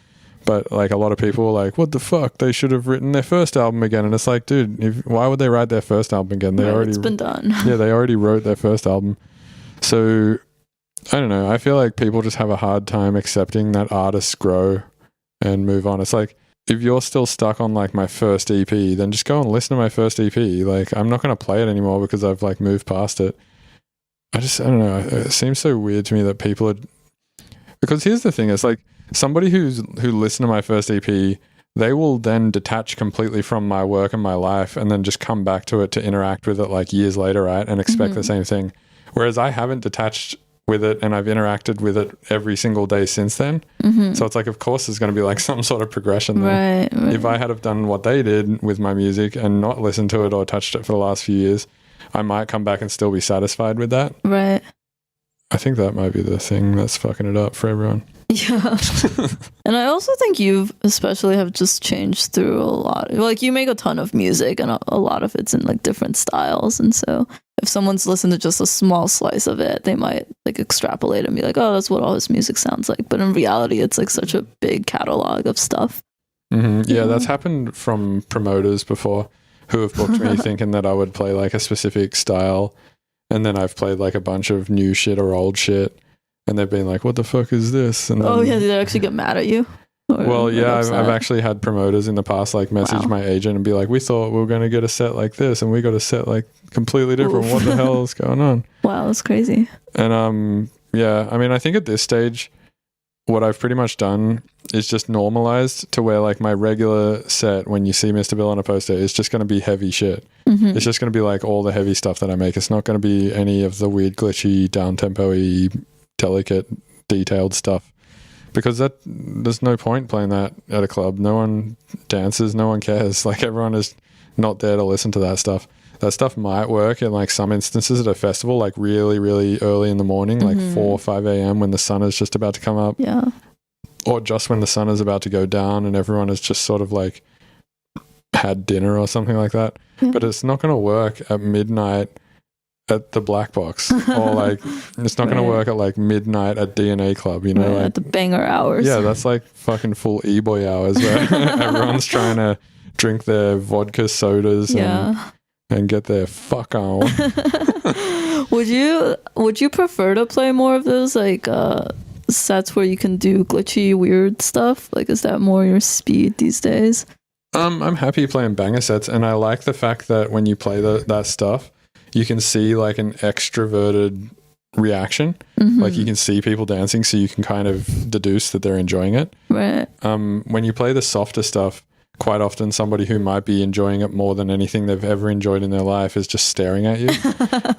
But like a lot of people were like, what the fuck? They should have written their first album again. And it's like, dude, why would they write their first album again? It's been done. Yeah, they already wrote their first album. So I don't know. I feel like people just have a hard time accepting that artists grow and move on. It's like, if you're still stuck on like my first EP, then just go and listen to my first EP. Like I'm not going to play it anymore because I've like moved past it. I don't know. It seems so weird to me that people are, because here's the thing. It's like somebody who listened to my first EP, they will then detach completely from my work and my life and then just come back to it to interact with it like years later, right? And expect the same thing. Whereas I haven't detached with it and I've interacted with it every single day since then. So it's like, of course there's going to be like some sort of progression there. Right. If I had have done what they did with my music and not listened to it or touched it for the last few years, I might come back and still be satisfied with that. Right. I think that might be the thing that's fucking it up for everyone. Yeah. And I also think you especially have just changed through a lot. Like you make a ton of music and a lot of it's in like different styles. And so if someone's listened to just a small slice of it, they might like extrapolate and be like, oh, that's what all his music sounds like. But in reality, it's like such a big catalog of stuff. Yeah, that's happened from promoters before who have booked me thinking that I would play like a specific style. And then I've played like a bunch of new shit or old shit. And they've been like, what the fuck is this? And then, did they actually get mad at you? Well, yeah, I've actually had promoters in the past like message my agent and be like, we thought we were going to get a set like this and we got a set like completely different. What the hell is going on? Wow, that's crazy. And yeah, I mean, I think at this stage, what I've pretty much done is just normalized to where like my regular set, when you see Mr. Bill on a poster, is just going to be heavy shit. It's just going to be like all the heavy stuff that I make. It's not going to be any of the weird, glitchy, down-tempo-y, delicate, detailed stuff. Because there's no point playing that at a club. No one dances, no one cares. Like everyone is not there to listen to that stuff. That stuff might work in like some instances at a festival, like really, really early in the morning, like 4 or 5 a.m. when the sun is just about to come up. Yeah. Or just when the sun is about to go down and everyone has just sort of like had dinner or something like that. Yeah. But it's not going to work at midnight at the Black Box, or like it's not going to work at like midnight at DNA Club, you know, like at the banger hours. Yeah, that's like fucking full e-boy hours where everyone's trying to drink their vodka sodas and get their fuck on. Would you prefer to play more of those like sets where you can do glitchy, weird stuff? Like, is that more your speed these days? I'm happy playing banger sets, and I like the fact that when you play that stuff, you can see like an extroverted reaction. Like you can see people dancing, so you can kind of deduce that they're enjoying it. Right. When you play the softer stuff, quite often somebody who might be enjoying it more than anything they've ever enjoyed in their life is just staring at you.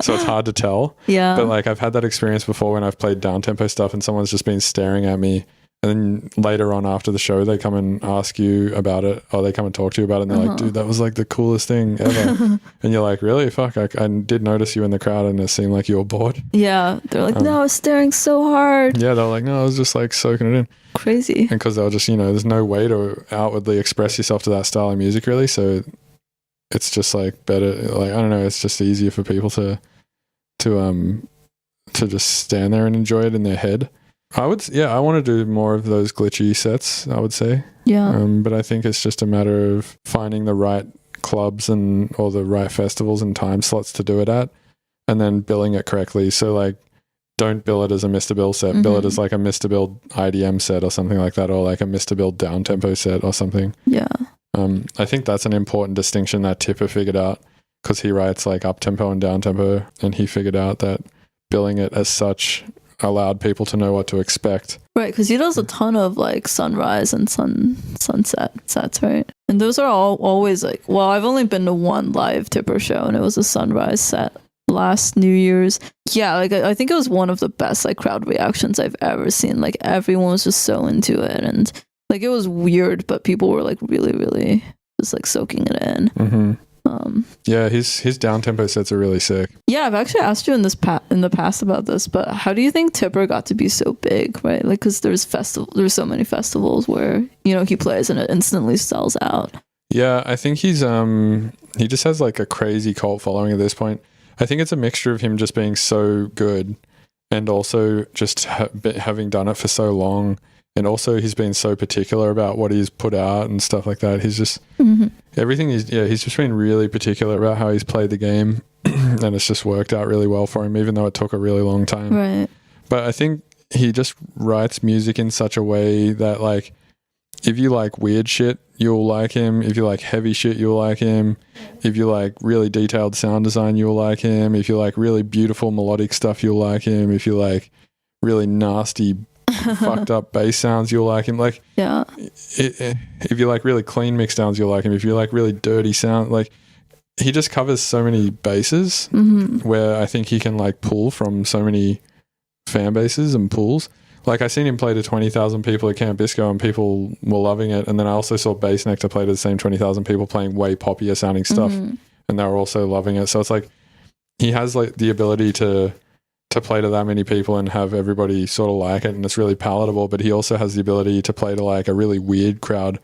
So it's hard to tell. Yeah. But like I've had that experience before when I've played down-tempo stuff and someone's just been staring at me. And then later on after the show, they come and ask you about it, or they come and talk to you about it, and they're like, dude, that was like the coolest thing ever. And you're like, really? Fuck, I did notice you in the crowd and it seemed like you were bored. Yeah. They're like, no, I was staring so hard. Yeah, they're like, no, I was just like soaking it in. Crazy. And because they'll just, there's no way to outwardly express yourself to that style of music really. So it's just like better, like, I don't know, it's just easier for people to just stand there and enjoy it in their head. I want to do more of those glitchy sets, I would say. Yeah. But I think it's just a matter of finding the right clubs or the right festivals and time slots to do it at, and then billing it correctly. So like, don't bill it as a Mr. Bill set. Bill it as like a Mr. Bill IDM set or something like that, or like a Mr. Bill down tempo set or something. Yeah. I think that's an important distinction that Tipper figured out, because he writes like up tempo and down tempo, and he figured out that billing it as such allowed people to know what to expect. Right, because he does a ton of like sunrise and sunset sets, right? And those are always like, well, I've only been to one live Tipper show, and it was a sunrise set last New Year's. Yeah, like I think it was one of the best like crowd reactions I've ever seen. Like everyone was just so into it, and like it was weird, but people were like really, really just like soaking it in. Yeah, his down tempo sets are really sick. Yeah, I've actually asked you in the past about this, but how do you think Tipper got to be so big, right? Like, because there's so many festivals where he plays and it instantly sells out. Yeah, I think he just has like a crazy cult following at this point. I think it's a mixture of him just being so good, and also just having done it for so long. And also he's been so particular about what he's put out and stuff like that. He's just everything he's just been really particular about how he's played the game, and it's just worked out really well for him, even though it took a really long time. Right. But I think he just writes music in such a way that like, if you like weird shit, you'll like him. If you like heavy shit, you'll like him. If you like really detailed sound design, you'll like him. If you like really beautiful melodic stuff, you'll like him. If you like really nasty fucked up bass sounds, you'll like him. Like, yeah, if you like really clean mix downs, you'll like him. If you like really dirty sound, like, he just covers so many bases where I think he can like pull from so many fan bases and pools. Like, I seen him play to 20,000 people at Camp Bisco and people were loving it, and then I also saw Bass Nectar play to the same 20,000 people playing way poppier sounding stuff, and they were also loving it. So it's like he has like the ability to play to that many people and have everybody sort of like it, and it's really palatable, but he also has the ability to play to like a really weird crowd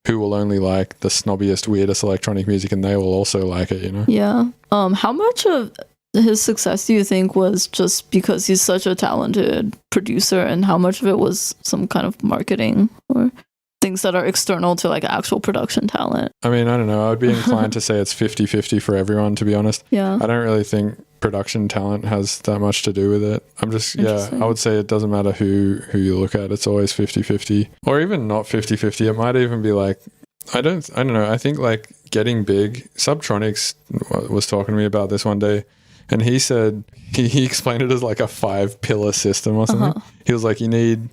who will only like the snobbiest, weirdest electronic music, and they will also like it, Yeah. How much of his success do you think was just because he's such a talented producer, and how much of it was some kind of marketing or things that are external to like actual production talent? I mean, I don't know. I'd be inclined to say it's 50-50 for everyone, to be honest. Yeah. I don't really think production talent has that much to do with it. I'm just, I would say it doesn't matter who you look at. It's always 50-50, or even not 50-50. It might even be like, I don't know. I think like getting big, Subtronics was talking to me about this one day, and he said, he explained it as like a 5-pillar system or something. He was like, you need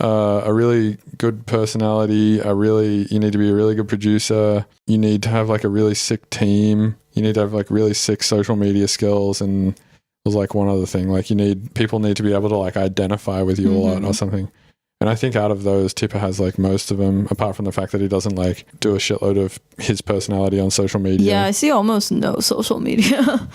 a really good personality, you need to be a really good producer, you need to have like a really sick team, you need to have like really sick social media skills, and there's like one other thing, like people need to be able to like identify with you a lot or something. And I think out of those, Tipper has like most of them, apart from the fact that he doesn't like do a shitload of his personality on social media. Yeah, I see almost no social media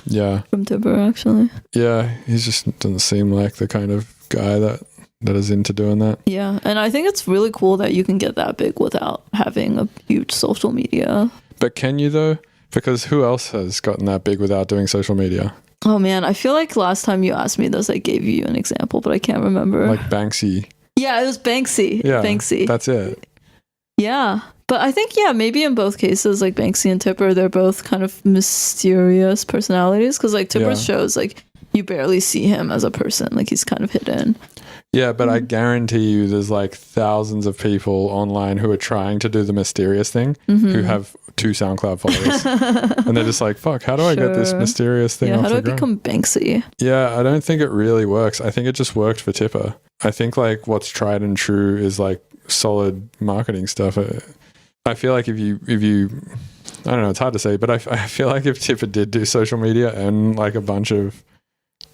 from Tipper, actually. Yeah, he just doesn't seem like the kind of guy that is into doing that. Yeah, and I think it's really cool that you can get that big without having a huge social media. But can you though? Because who else has gotten that big without doing social media? Oh man, I feel like last time you asked me this, I gave you an example, but I can't remember. Like Banksy. Yeah, it was Banksy. Yeah, Banksy. That's it. Yeah. But I think, maybe in both cases, like Banksy and Tipper, they're both kind of mysterious personalities. Because like Tipper's shows, like you barely see him as a person. Like he's kind of hidden. Yeah, but I guarantee you there's like thousands of people online who are trying to do the mysterious thing who have 2 SoundCloud followers. And they're just like, fuck, how do I get this mysterious thing off how do I the ground? become Banksy? Yeah, I don't think it really works. I think it just worked for Tipper. I think like what's tried and true is like solid marketing stuff. I feel like if you I don't know, it's hard to say, but I feel like if Tipper did do social media and like a bunch of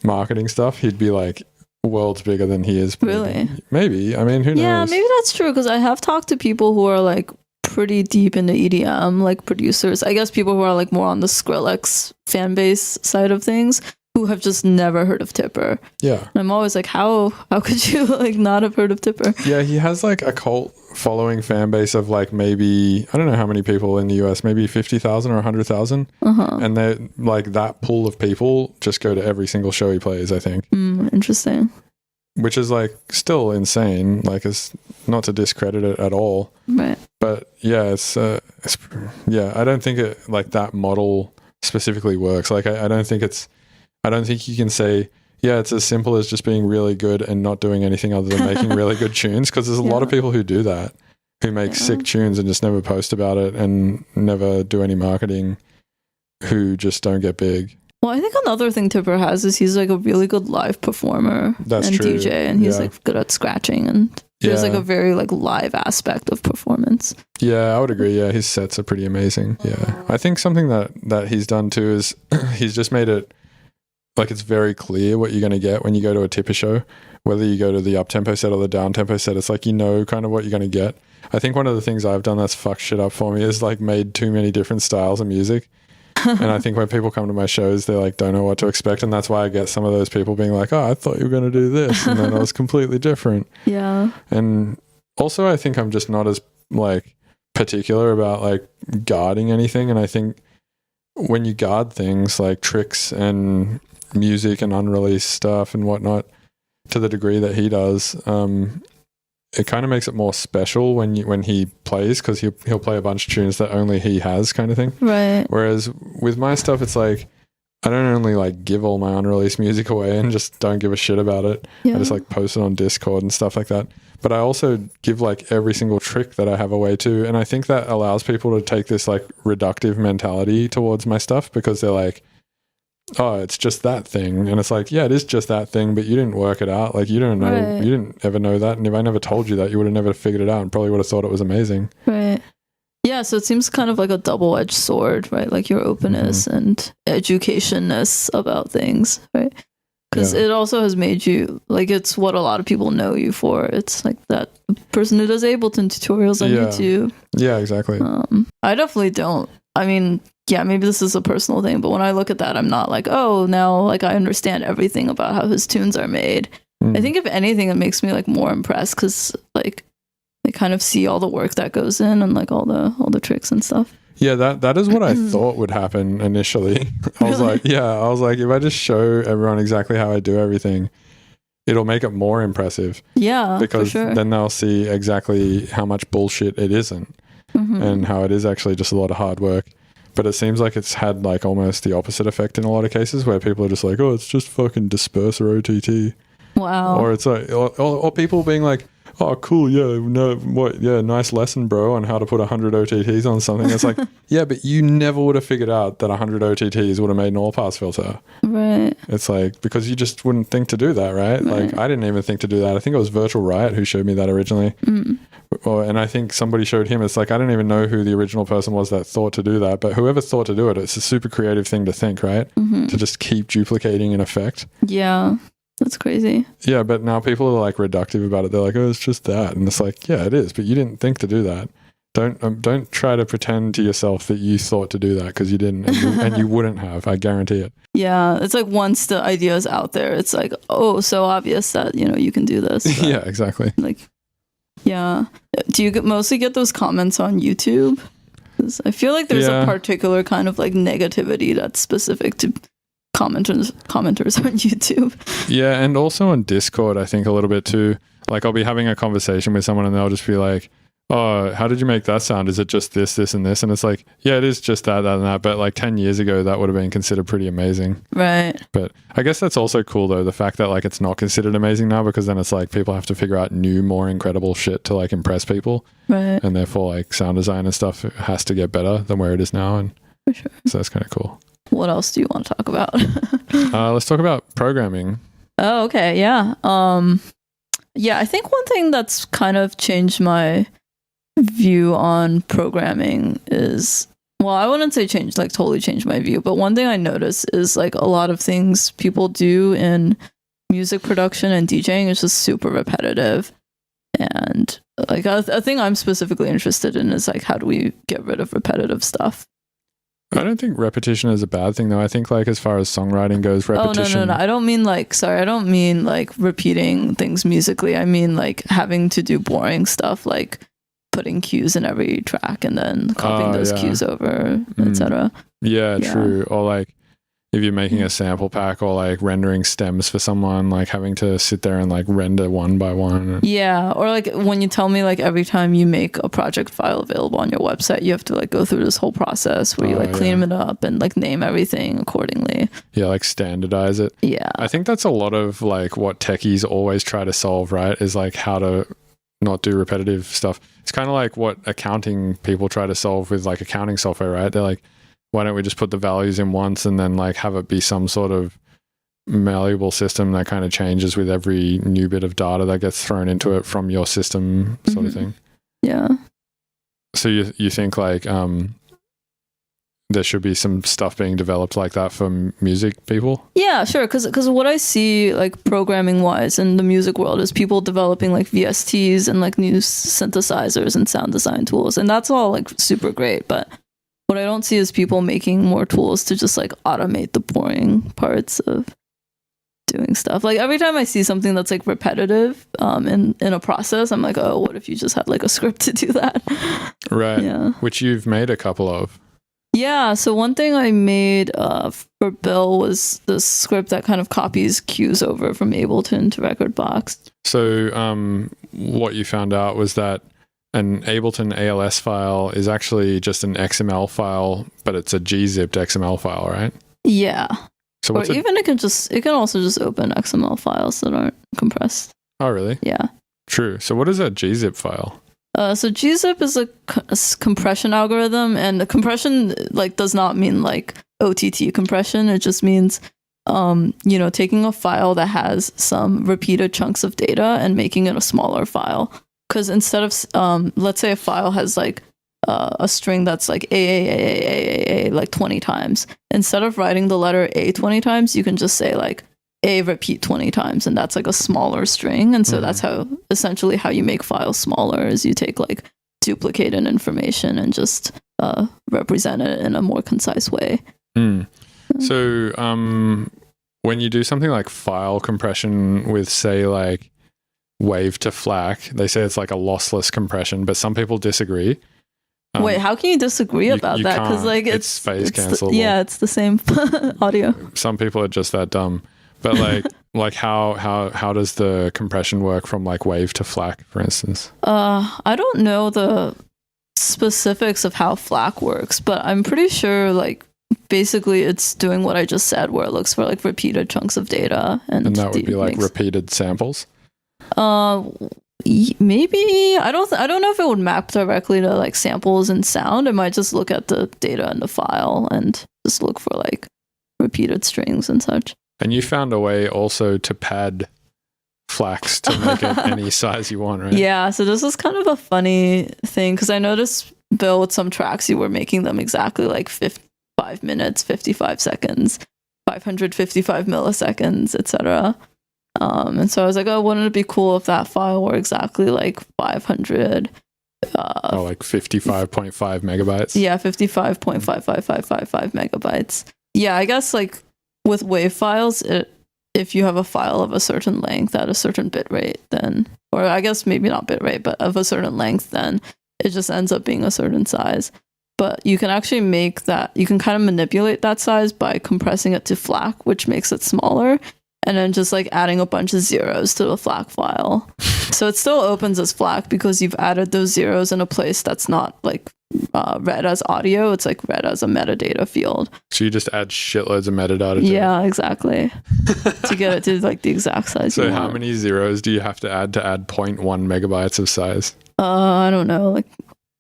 marketing stuff, he'd be like worlds bigger than he is. Really? Maybe. I mean, who knows? Yeah, maybe that's true, because I have talked to people who are like pretty deep into EDM, like producers. I guess people who are like more on the Skrillex fan base side of things, who have just never heard of Tipper. Yeah. And I'm always like, how could you like not have heard of Tipper? Yeah, he has like a cult following fan base of like maybe, I don't know how many people in the US, maybe 50,000 or 100,000. And they're like, that pool of people just go to every single show he plays, I think. Interesting. Which is like still insane. Like, it's not to discredit it at all. Right. But yeah, it's yeah, I don't think it like that model specifically works. Like, I don't think you can say, yeah, it's as simple as just being really good and not doing anything other than making really good tunes. Because there's a lot of people who do that, who make sick tunes and just never post about it and never do any marketing, who just don't get big. Well, I think another thing Tipper has is he's like a really good live performer and DJ, and he's like good at scratching, and there's like a very like live aspect of performance. Yeah, I would agree. Yeah, his sets are pretty amazing. Yeah, I think something that he's done too is he's just made it like it's very clear what you're going to get when you go to a Tipper show, whether you go to the up-tempo set or the down-tempo set. It's like, you know, kind of what you're going to get. I think one of the things I've done that's fucked shit up for me is like made too many different styles of music. And I think when people come to my shows, they like don't know what to expect. And that's why I get some of those people being like, oh, I thought you were going to do this. And then it was completely different. Yeah. And also I think I'm just not as like particular about like guarding anything. And I think when you guard things like tricks and music and unreleased stuff and whatnot to the degree that he does, it kind of makes it more special when he plays, because he'll play a bunch of tunes that only he has, kind of thing. Right. Whereas with my stuff, it's like I don't only like give all my unreleased music away and just don't give a shit about it. I just like post it on Discord and stuff like that. But I also give like every single trick that I have away too. And I think that allows people to take this like reductive mentality towards my stuff, because they're like, oh, it's just that thing. And it's like, yeah, it is just that thing, but you didn't work it out. Like, you don't know, you didn't ever know that. And if I never told you that, you would have never figured it out and probably would have thought it was amazing. Right. Yeah, so it seems kind of like a double-edged sword, right? Like your openness and educationness about things, right? Because it also has made you, like, it's what a lot of people know you for. It's like that person who does Ableton tutorials on YouTube. Yeah, exactly. I definitely don't. I mean, yeah, maybe this is a personal thing, but when I look at that, I'm not like, oh, now like I understand everything about how his tunes are made. I think if anything, it makes me like more impressed, because like I kind of see all the work that goes in and like all the tricks and stuff. Yeah, that is what I thought would happen initially. I was like, if I just show everyone exactly how I do everything, it'll make it more impressive. Yeah, because for sure. Then they'll see exactly how much bullshit it isn't, and how it is actually just a lot of hard work. But it seems like it's had like almost the opposite effect in a lot of cases, where people are just like, oh, it's just fucking disperser OTT. Wow. Or it's like, or people being like, oh, cool, nice lesson, bro, on how to put 100 OTTs on something. It's like, yeah, but you never would have figured out that 100 OTTs would have made an all-pass filter. Right. It's like, because you just wouldn't think to do that, right? Like, I didn't even think to do that. I think it was Virtual Riot who showed me that originally. And I think somebody showed him. It's like, I don't even know who the original person was that thought to do that, but whoever thought to do it, it's a super creative thing to think, right? To just keep duplicating an effect. Yeah. That's crazy. Yeah, but now people are like reductive about it. They're like, oh, it's just that. And it's like, yeah, it is, but you didn't think to do that. Don't try to pretend to yourself that you thought to do that, because you didn't, and you wouldn't have. I guarantee it. Yeah, it's like once the idea is out there, it's like, oh, so obvious that, you know, you can do this. Yeah, exactly. Like, yeah. Do you mostly get those comments on YouTube? 'Cause I feel like there's a particular kind of like negativity that's specific to commenters on YouTube. Yeah, and also on Discord, I think a little bit too. Like, I'll be having a conversation with someone and they'll just be like, oh, how did you make that sound? Is it just this, and this? And it's like, yeah, it is just that, and that. But like 10 years ago, that would have been considered pretty amazing. Right. But I guess that's also cool, though, the fact that like it's not considered amazing now, because then it's like people have to figure out new, more incredible shit to like impress people. Right. And therefore, like sound design and stuff has to get better than where it is now. And for sure. So that's kind of cool. What else do you want to talk about? Let's talk about programming. Oh, okay. Yeah. Yeah, I think one thing that's kind of changed my view on programming is, well, I wouldn't say totally change my view, but one thing I notice is like a lot of things people do in music production and DJing is just super repetitive. And like a thing I'm specifically interested in is like, how do we get rid of repetitive stuff? I don't think repetition is a bad thing though. I think like as far as songwriting goes, repetition. Oh, no. I don't mean like repeating things musically. I mean like having to do boring stuff like putting cues in every track and then copying those cues over, etc. Yeah, true. Or like if you're making a sample pack or like rendering stems for someone, like having to sit there and like render one by one. Yeah, or like when you tell me like every time you make a project file available on your website, you have to like go through this whole process where you like clean it up and like name everything accordingly. Yeah, like standardize it. Yeah. I think that's a lot of like what techies always try to solve, right? Is like how to not do repetitive stuff. It's kind of like what accounting people try to solve with like accounting software, right? They're like, why don't we just put the values in once and then like have it be some sort of malleable system that kind of changes with every new bit of data that gets thrown into it from your system sort of thing. Yeah. So you think like there should be some stuff being developed like that for music people? Yeah, sure. Because what I see like programming wise in the music world is people developing like VSTs and like new synthesizers and sound design tools. And that's all like super great. But what I don't see is people making more tools to just like automate the boring parts of doing stuff. Like every time I see something that's like repetitive in a process, I'm like, oh, what if you just had like a script to do that? Right. Yeah. Which you've made a couple of. Yeah, so one thing I made for Bill was this script that kind of copies cues over from Ableton to Rekordbox. So what you found out was that an Ableton ALS file is actually just an XML file, but it's a gzipped XML file, right? Yeah. So or even it can also just open XML files that aren't compressed. Oh, really? Yeah. True. So what is a gzip file? So gzip is a compression algorithm, and the compression like does not mean like OTT compression. It just means taking a file that has some repeated chunks of data and making it a smaller file. Because instead of let's say a file has like a string that's like A like 20 times, instead of writing the letter A 20 times, you can just say like A repeat 20 times, and that's like a smaller string. And so that's essentially how you make files smaller, is you take like duplicated information and just represent it in a more concise way. So when you do something like file compression with say like wave to FLAC, they say it's like a lossless compression, but some people disagree. Wait, how can you disagree about that? Because like it's phase cancelable. Yeah, it's the same audio. Some people are just that dumb. But like how does the compression work from like wave to FLAC, for instance? I don't know the specifics of how FLAC works, but I'm pretty sure like basically it's doing what I just said, where it looks for like repeated chunks of data, and that would be like repeated samples. Maybe I don't know if it would map directly to like samples and sound. It might just look at the data in the file and just look for like repeated strings and such. And you found a way also to pad FLACs to make it any size you want, right? Yeah, so this is kind of a funny thing, because I noticed, Bill, with some tracks you were making them exactly like 5 minutes, 55 seconds, 555 milliseconds, etc. And so I was like, oh, wouldn't it be cool if that file were exactly like 500? Like 55.5 megabytes? Yeah, 55.55555 megabytes. Yeah, I guess like with WAV files, if you have a file of a certain length at a certain bit rate, then, or I guess maybe not bit rate, but of a certain length, then it just ends up being a certain size. But you can actually make that, you can kind of manipulate that size by compressing it to FLAC, which makes it smaller, and then just like adding a bunch of zeros to the FLAC file. So it still opens as FLAC because you've added those zeros in a place that's not like read as audio. It's like read as a metadata field. So you just add shitloads of metadata to Yeah, exactly. To get it to like the exact size. So how many zeros do you have to add 0.1 megabytes of size? I don't know, like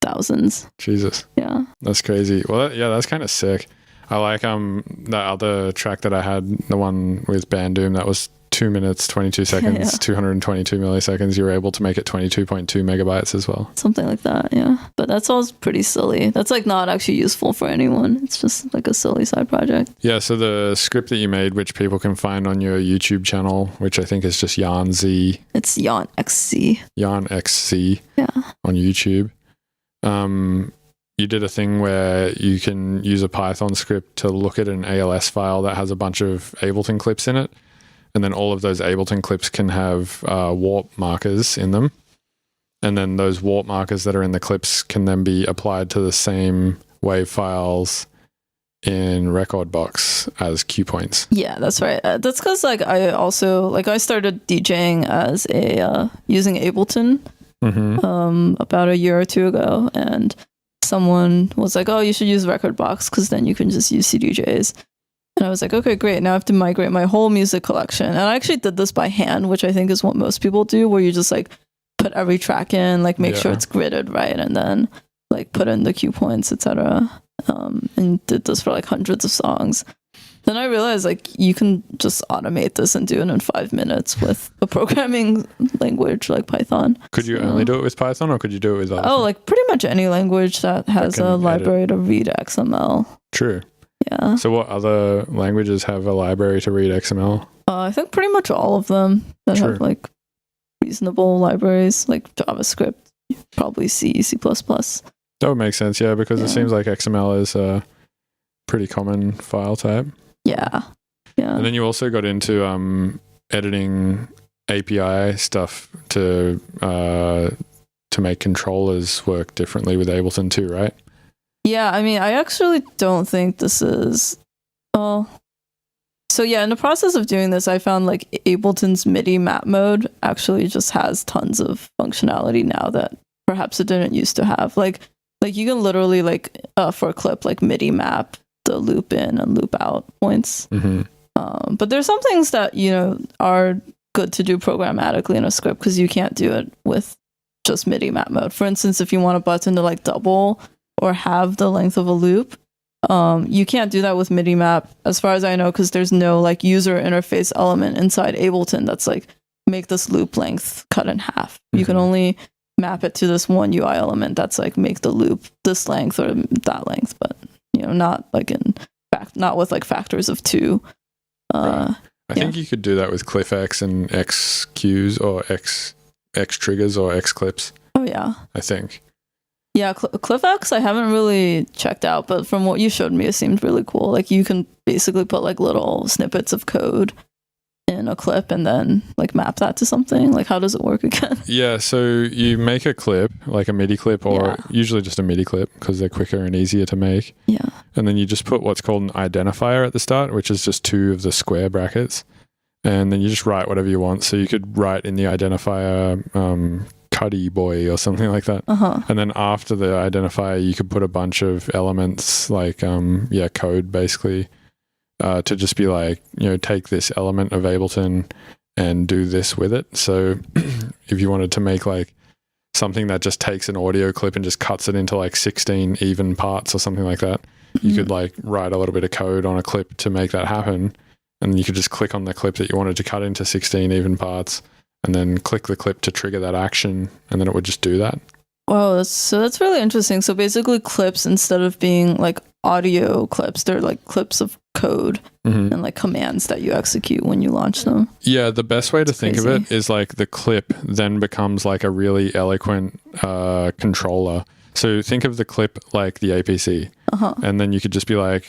thousands. Jesus. Yeah. That's crazy. Well, yeah, that's kind of sick. I like the other track that I had, the one with Bandoom, that was 2 minutes 22 seconds, Yeah. 222 milliseconds. You were able to make it 22.2 megabytes as well. Something like that, yeah. But that's all pretty silly. That's like not actually useful for anyone. It's just like a silly side project. Yeah, so the script that you made, which people can find on your YouTube channel, which I think is just Yan Z, It's Yan XC. Yan XC Yeah. on YouTube. You did a thing where you can use a Python script to look at an ALS file that has a bunch of Ableton clips in it. And then all of those Ableton clips can have warp markers in them. And then those warp markers that are in the clips can then be applied to the same wave files in Rekordbox as cue points. Yeah, that's right. That's because like I also like I started DJing as a using Ableton about a year or two ago, and someone was like, "Oh, you should use Rekordbox because then you can just use CDJs." And I was like, "Okay, great. Now I have to migrate my whole music collection." And I actually did this by hand, which I think is what most people do, where you just like put every track in, like make sure it's gridded right, and then like put in the cue points, etc. And did this for like hundreds of songs. Then I realized like you can just automate this and do it in 5 minutes with a programming language like Python. Could you only do it with Python, or could you do it with other? Oh, like pretty much any language that has can a edit. library to read XML. True. Yeah. So what other languages have a library to read XML? I think pretty much all of them that True. have like reasonable libraries, like JavaScript, probably C, C++. That would make sense, yeah, because it seems like XML is a pretty common file type. Yeah. Yeah. And then you also got into editing API stuff to make controllers work differently with Ableton too, right? Yeah, I mean, I actually don't think this is... Well, so yeah, in the process of doing this, I found like Ableton's MIDI map mode actually just has tons of functionality now that perhaps it didn't used to have. Like you can literally like for a clip like MIDI map the loop in and loop out points. But there's some things that are good to do programmatically in a script because you can't do it with just MIDI map mode. For instance, if you want a button to like double or halve the length of a loop, you can't do that with MIDI map as far as I know, because there's no like user interface element inside Ableton that's like make this loop length cut in half. You can only map it to this one UI element that's like make the loop this length or that length, but not like not with like factors of 2. Right. I think you could do that with CliffX and XQs or X triggers or X clips. Oh yeah, I think. Yeah, CliffX I haven't really checked out, but from what you showed me, it seemed really cool. Like you can basically put like little snippets of code in a clip and then like map that to something. Like how does it work again? Yeah, so you make a clip, like a MIDI clip, or usually just a MIDI clip because they're quicker and easier to make. Yeah. And then you just put what's called an identifier at the start, which is just 2 of the square brackets. And then you just write whatever you want. So you could write in the identifier Cuddy Boy or something like that. And then after the identifier, you could put a bunch of elements like, code basically, to just be like, take this element of Ableton and do this with it. So if you wanted to make like something that just takes an audio clip and just cuts it into like 16 even parts or something like that, you could like write a little bit of code on a clip to make that happen. And then you could just click on the clip that you wanted to cut into 16 even parts and then click the clip to trigger that action. And then it would just do that. Wow, that's really interesting. So basically clips, instead of being like audio clips, they're like clips of code and like commands that you execute when you launch them. Yeah, the best way to think of it is like the clip then becomes like a really eloquent controller. So think of the clip like the APC. And then you could just be like,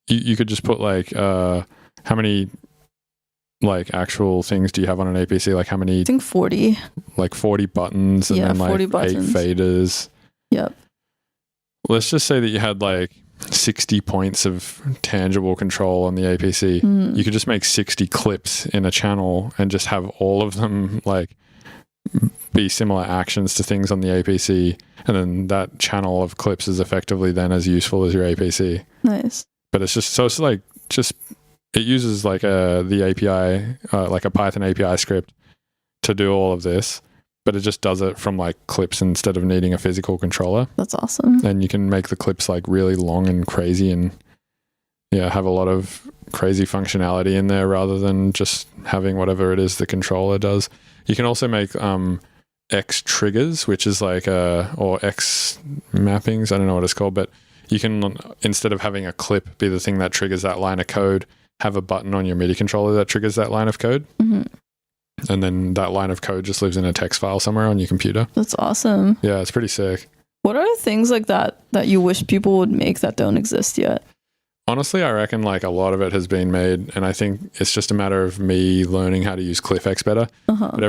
you could just put like, how many like actual things do you have on an APC? Like how many? I think 40. Like 40 buttons and then like 8 faders. Yep. Let's just say that you had like 60 points of tangible control on the APC. You could just make 60 clips in a channel and just have all of them like be similar actions to things on the APC. And then that channel of clips is effectively then as useful as your APC. Nice. But it's just, so it's like, it uses like the API, like a Python API script to do all of this, but it just does it from like clips instead of needing a physical controller. That's awesome. And you can make the clips like really long and crazy and have a lot of crazy functionality in there rather than just having whatever it is the controller does. You can also make X triggers, which is like or X mappings. I don't know what it's called, but you can, instead of having a clip be the thing that triggers that line of code, have a button on your MIDI controller that triggers that line of code. Mm-hmm. And then that line of code just lives in a text file somewhere on your computer. That's awesome. Yeah, it's pretty sick. What are things like that you wish people would make that don't exist yet? Honestly, I reckon like a lot of it has been made, and I think it's just a matter of me learning how to use CliffX better. But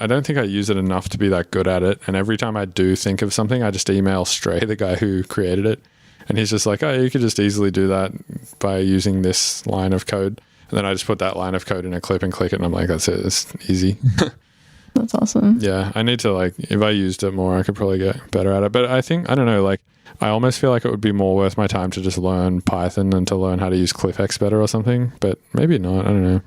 I don't think I use it enough to be that good at it. And every time I do think of something, I just email Stray, the guy who created it, and he's just like, "Oh, you could just easily do that by using this line of code." And then I just put that line of code in a clip and click it, and I'm like, "That's it. It's easy." That's awesome. Yeah, I need to, like, if I used it more, I could probably get better at it. But I think, I don't know, like, I almost feel like it would be more worth my time to just learn Python than to learn how to use CliffX better or something. But maybe not. I don't know.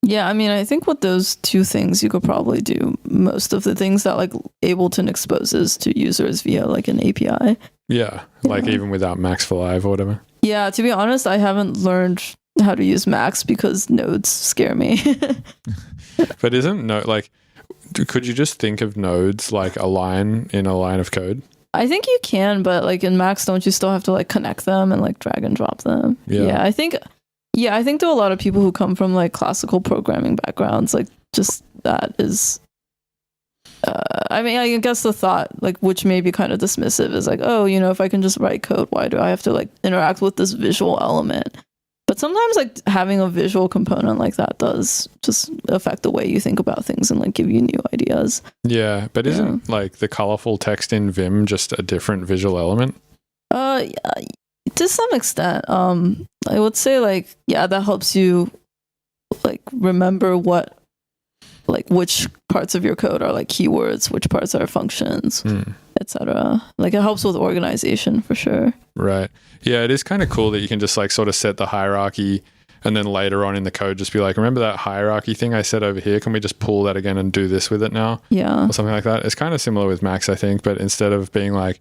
Yeah, I mean, I think with those two things, you could probably do most of the things that like Ableton exposes to users via like an API. Yeah, like even without Max for Live or whatever. Yeah, to be honest, I haven't learned how to use Max because nodes scare me. But isn't like, could you just think of nodes like a line in a line of code? I think you can, but like in Max, don't you still have to like connect them and like drag and drop them? Yeah, I think to a lot of people who come from like classical programming backgrounds, like just that is, I mean, I guess the thought, like, which may be kind of dismissive, is like, oh, you know, if I can just write code, why do I have to like interact with this visual element? But sometimes like having a visual component like that does just affect the way you think about things and like give you new ideas. Yeah, but isn't like the colorful text in Vim just a different visual element? Yeah, to some extent. I would say like, yeah, that helps you like remember what, like which parts of your code are like keywords, which parts are functions, etc. Like it helps with organization for sure. Right. Yeah, it is kind of cool that you can just like sort of set the hierarchy and then later on in the code just be like, remember that hierarchy thing I said over here? Can we just pull that again and do this with it now? Yeah. Or something like that. It's kind of similar with Max, I think, but instead of being like,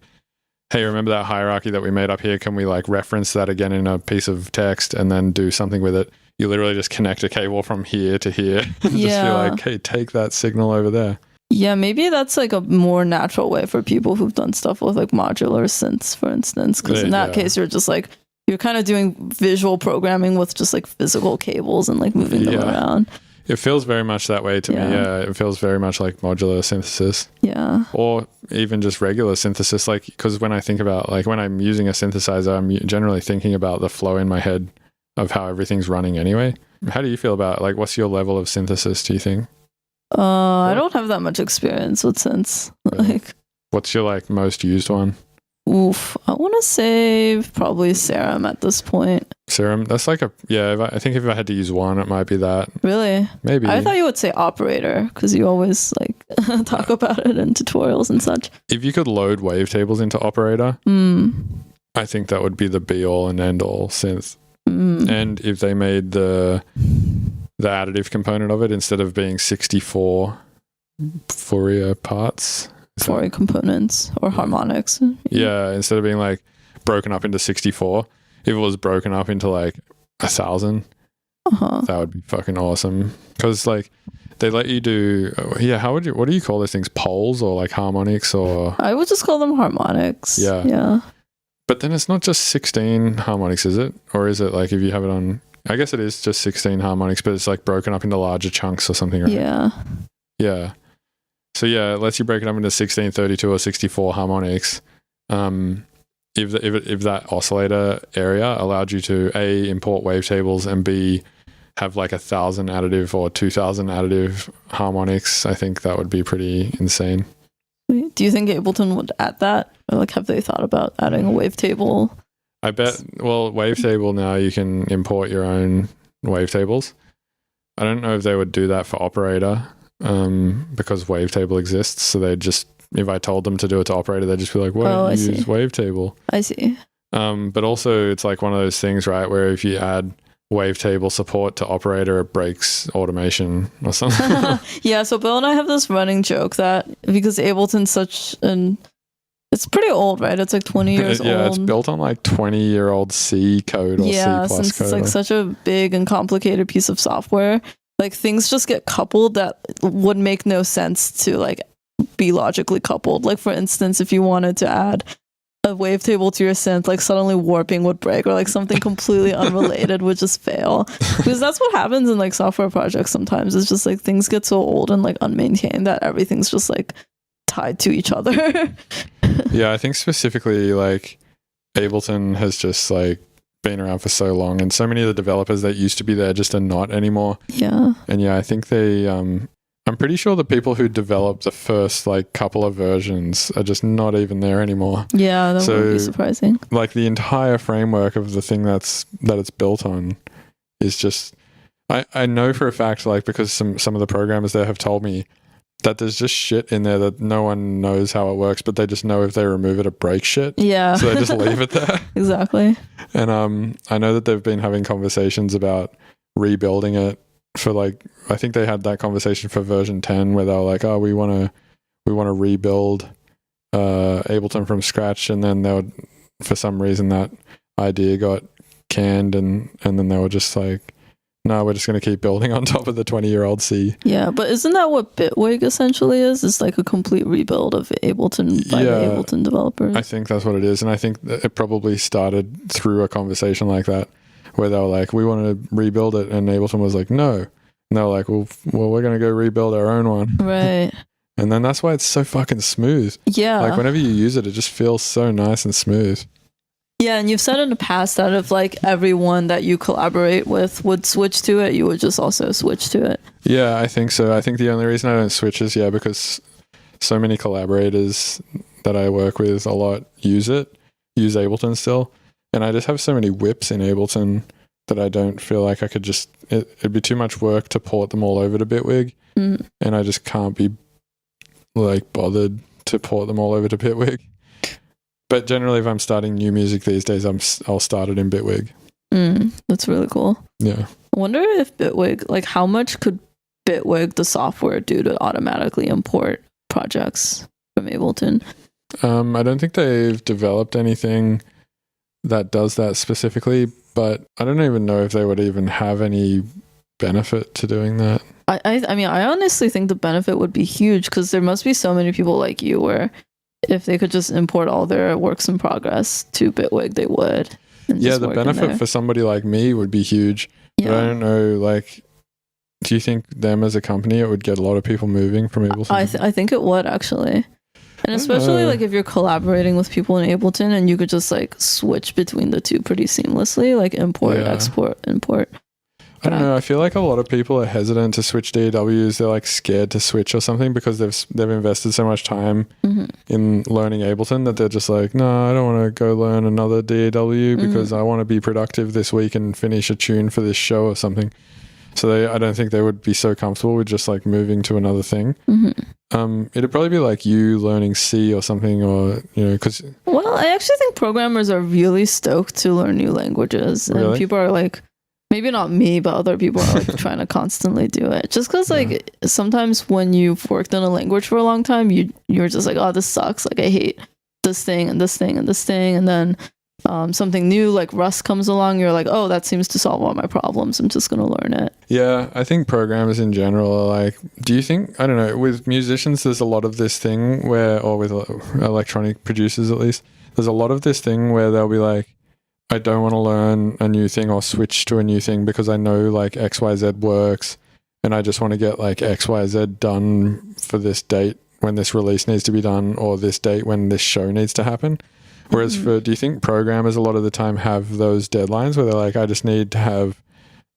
hey, remember that hierarchy that we made up here? Can we like reference that again in a piece of text and then do something with it? You literally just connect a cable from here to here. Just be like, hey, take that signal over there. Yeah, maybe that's like a more natural way for people who've done stuff with like modular synths, for instance, because in that case, you're just like, you're kind of doing visual programming with just like physical cables and like moving them around. It feels very much that way to me. Yeah, it feels very much like modular synthesis. Yeah. Or even just regular synthesis. Like, because when I think about, like, when I'm using a synthesizer, I'm generally thinking about the flow in my head of how everything's running anyway. How do you feel about, like, what's your level of synthesis, do you think? I don't have that much experience with synths. Really? Like, what's your, like, most used one? Oof, I want to say probably Serum at this point. Serum? That's like I think if I had to use one, it might be that. Really? Maybe. I thought you would say Operator, because you always, like, talk about it in tutorials and such. If you could load wavetables into Operator, I think that would be the be-all and end-all synth. And if they made the additive component of it, instead of being 64 Fourier parts... Fourier components or harmonics. Yeah, instead of being like broken up into 64, if it was broken up into like 1,000, that would be fucking awesome. Because like they let you do, what do you call those things? Poles or like harmonics or? I would just call them harmonics. Yeah. But then it's not just 16 harmonics, is it? Or is it like if you have it on, I guess it is just 16 harmonics, but it's like broken up into larger chunks or something, right? Yeah. So yeah, it lets you break it up into 16, 32 or 64 harmonics. If that oscillator area allowed you to A, import wavetables, and B, have like 1,000 additive or 2,000 additive harmonics, I think that would be pretty insane. Do you think Ableton would add that? Or like have they thought about adding a wavetable? I bet, well, wavetable now you can import your own wavetables. I don't know if they would do that for Operator. Because wavetable exists, so they'd just, if I told them to do it to Operator, they'd just be like, "Why use wavetable?" I see. But also it's like one of those things, right, where if you add wavetable support to Operator, it breaks automation or something. Yeah, so Bill and I have this running joke that because Ableton's such an It's pretty old, right? It's like 20 years old. Yeah, it's built on like 20-year-old C code or C++ since code. it's like such a big and complicated piece of software, like things just get coupled that would make no sense to like be logically coupled. Like for instance, if you wanted to add a wavetable to your synth, like suddenly warping would break, or like something completely unrelated would just fail. Because that's what happens in like software projects sometimes. It's just like things get so old and like unmaintained that everything's just like tied to each other. Yeah, I think specifically like Ableton has just like been around for so long, and so many of the developers that used to be there just are not anymore. Yeah. And yeah, I think they I'm pretty sure the people who developed the first like couple of versions are just not even there anymore. Yeah, that would be surprising. Like the entire framework of the thing that it's built on is just I know for a fact, like, because some of the programmers there have told me that there's just shit in there that no one knows how it works, but they just know if they remove it breaks shit. Yeah. So they just leave it there. Exactly. And I know that they've been having conversations about rebuilding it for like, I think they had that conversation for version 10 where they were like, oh, we want to rebuild Ableton from scratch, and then they would, for some reason that idea got canned, and then they were just like, no, we're just going to keep building on top of the 20-year-old C. Yeah, but isn't that what Bitwig essentially is? It's like a complete rebuild of Ableton by the Ableton developers. I think that's what it is, and I think that it probably started through a conversation like that, where they were like, we want to rebuild it, and Ableton was like, no. And they were like, well, we're going to go rebuild our own one. Right. And then that's why it's so fucking smooth. Yeah. Like whenever you use it, it just feels so nice and smooth. Yeah, and you've said in the past that if like everyone that you collaborate with would switch to it, you would just also switch to it. Yeah, I think so. I think the only reason I don't switch is because so many collaborators that I work with a lot use Ableton still. And I just have so many whips in Ableton that I don't feel like I could just, it'd be too much work to port them all over to Bitwig. Mm. And I just can't be like bothered to port them all over to Bitwig. But generally, if I'm starting new music these days, I'll start it in Bitwig. That's really cool. Yeah. I wonder if Bitwig, like how much could Bitwig, the software, do to automatically import projects from Ableton? I don't think they've developed anything that does that specifically, but I don't even know if they would even have any benefit to doing that. I mean, I honestly think the benefit would be huge, because there must be so many people like you where if they could just import all their works in progress to Bitwig, they would. Yeah, the benefit for somebody like me would be huge. Yeah. But I don't know, like, do you think them as a company, it would get a lot of people moving from Ableton? I think it would, actually. And especially like if you're collaborating with people in Ableton and you could just like switch between the two pretty seamlessly, like import, export, import. I don't know. I feel like a lot of people are hesitant to switch DAWs. They're like scared to switch or something because they've invested so much time in learning Ableton that they're just like, no, I don't want to go learn another DAW because I want to be productive this week and finish a tune for this show or something. So I don't think they would be so comfortable with just like moving to another thing. It'd probably be like you learning C or something, or because. Well, I actually think programmers are really stoked to learn new languages, and people are like. Maybe not me, but other people are like trying to constantly do it. Just because like sometimes when you've worked in a language for a long time, you're just like, oh, this sucks. Like I hate this thing and this thing and this thing. And then something new like Rust comes along. You're like, oh, that seems to solve all my problems. I'm just going to learn it. Yeah, I think programmers in general are like, do you think, I don't know, with musicians, there's a lot of this thing where, or with electronic producers at least, there's a lot of this thing where they'll be like, I don't want to learn a new thing or switch to a new thing because I know like XYZ works and I just want to get like XYZ done for this date when this release needs to be done, or this date when this show needs to happen. Whereas do you think programmers a lot of the time have those deadlines where they're like, I just need to have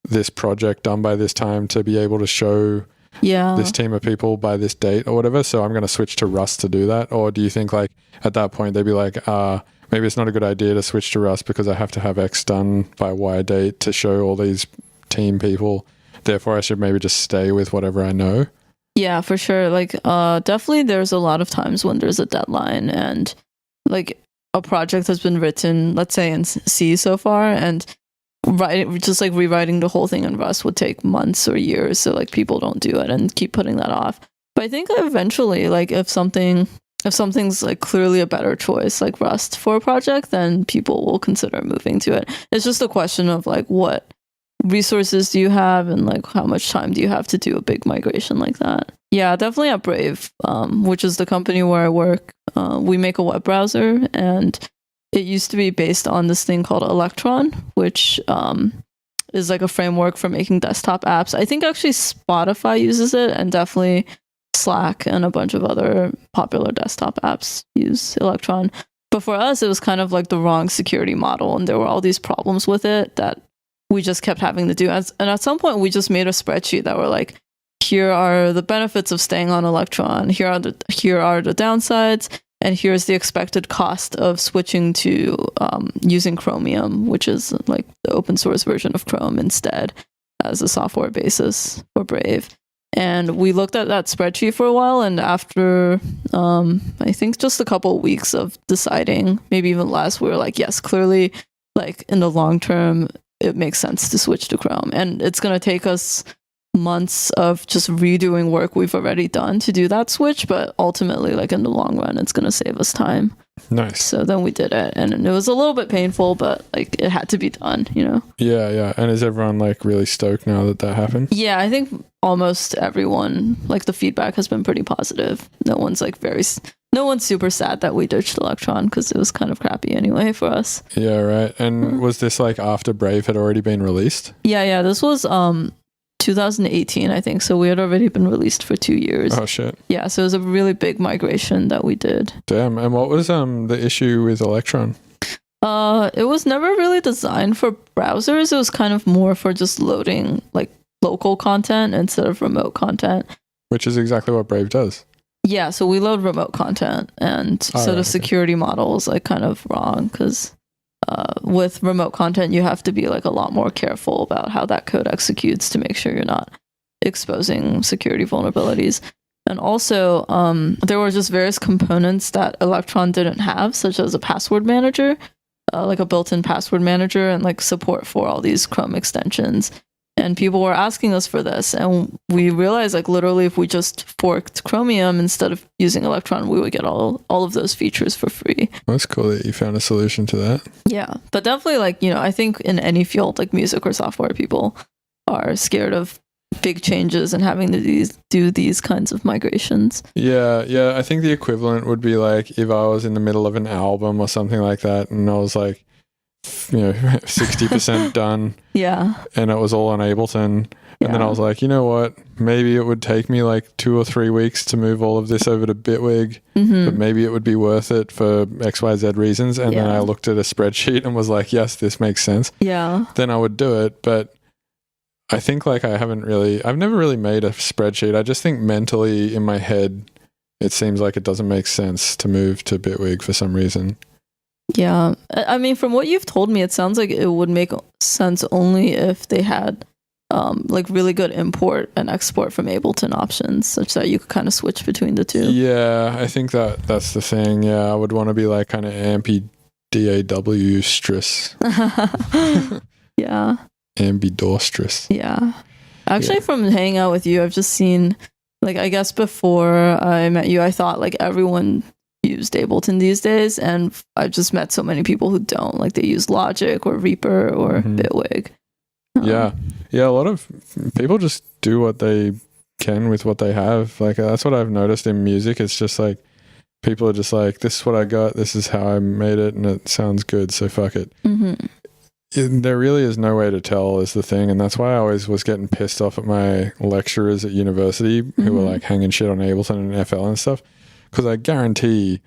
this project done by this time to be able to show this team of people by this date or whatever, so I'm going to switch to Rust to do that? Or do you think like at that point they'd be like, maybe it's not a good idea to switch to Rust because I have to have X done by Y date to show all these team people. Therefore, I should maybe just stay with whatever I know. Yeah, for sure. Like, definitely there's a lot of times when there's a deadline and like a project has been written, let's say in C so far, and just like rewriting the whole thing in Rust would take months or years. So like people don't do it and keep putting that off. But I think eventually, like if if something's like clearly a better choice, like Rust for a project, then people will consider moving to it. It's just a question of like what resources do you have and like how much time do you have to do a big migration like that. Yeah, definitely at Brave, which is the company where I work. We make a web browser, and it used to be based on this thing called Electron, which is like a framework for making desktop apps. I think actually Spotify uses it, and definitely Slack and a bunch of other popular desktop apps use Electron. But for us, it was kind of like the wrong security model, and there were all these problems with it that we just kept having to do. And at some point, we just made a spreadsheet that were like, here are the benefits of staying on Electron, here are the downsides, and here's the expected cost of switching to using Chromium, which is like the open source version of Chrome instead as a software basis for Brave. And we looked at that spreadsheet for a while, and after I think just a couple of weeks of deciding, maybe even less, we were like, yes, clearly, like in the long term, it makes sense to switch to Chrome. And it's going to take us months of just redoing work we've already done to do that switch, but ultimately, like in the long run, it's going to save us time. Nice. So then we did it, and it was a little bit painful, but like it had to be done, you know? Yeah. And is everyone like really stoked now that happened? Yeah, I think almost everyone, like the feedback has been pretty positive. No one's super sad that we ditched Electron because it was kind of crappy anyway for us. Yeah, right. And was this like after Brave had already been released? Yeah. This was 2018, I think. So we had already been released for 2 years. Oh shit. Yeah, so it was a really big migration that we did. Damn. And what was the issue with Electron? It was never really designed for browsers. It was kind of more for just loading like local content instead of remote content. Which is exactly what Brave does. Yeah, so we load remote content, and the security model is like kind of wrong because with remote content, you have to be like a lot more careful about how that code executes to make sure you're not exposing security vulnerabilities. And also, there were just various components that Electron didn't have, such as a password manager, like a built-in password manager, and like support for all these Chrome extensions. And people were asking us for this, and we realized like literally if we just forked Chromium instead of using Electron, we would get all of those features for free. That's cool that you found a solution to that. Yeah, but definitely like, you know, I think in any field like music or software, people are scared of big changes and having to do these kinds of migrations. Yeah. I think the equivalent would be like if I was in the middle of an album or something like that, and I was like, 60% done. Yeah. And it was all on Ableton. And then I was like, you know what? Maybe it would take me like 2 or 3 weeks to move all of this over to Bitwig, but maybe it would be worth it for XYZ reasons. And then I looked at a spreadsheet and was like, yes, this makes sense. Yeah. Then I would do it. But I think like I've never really made a spreadsheet. I just think mentally in my head, it seems like it doesn't make sense to move to Bitwig for some reason. Yeah. I mean, from what you've told me, it sounds like it would make sense only if they had like really good import and export from Ableton options, such that you could kind of switch between the two. Yeah, I think that's the thing. Yeah, I would want to be like kind of ambidextrous. Yeah. Ambidextrous. Yeah. Actually, from hanging out with you, I've just seen, like, I guess before I met you, I thought like everyone used Ableton these days, and I've just met so many people who don't. Like they use Logic or Reaper or Bitwig. Yeah, a lot of people just do what they can with what they have. Like that's what I've noticed in music. It's just like people are just like, this is what I got, this is how I made it, and it sounds good, so fuck it. There really is no way to tell is the thing, and that's why I always was getting pissed off at my lecturers at university who were like hanging shit on Ableton and FL and stuff. Because I guarantee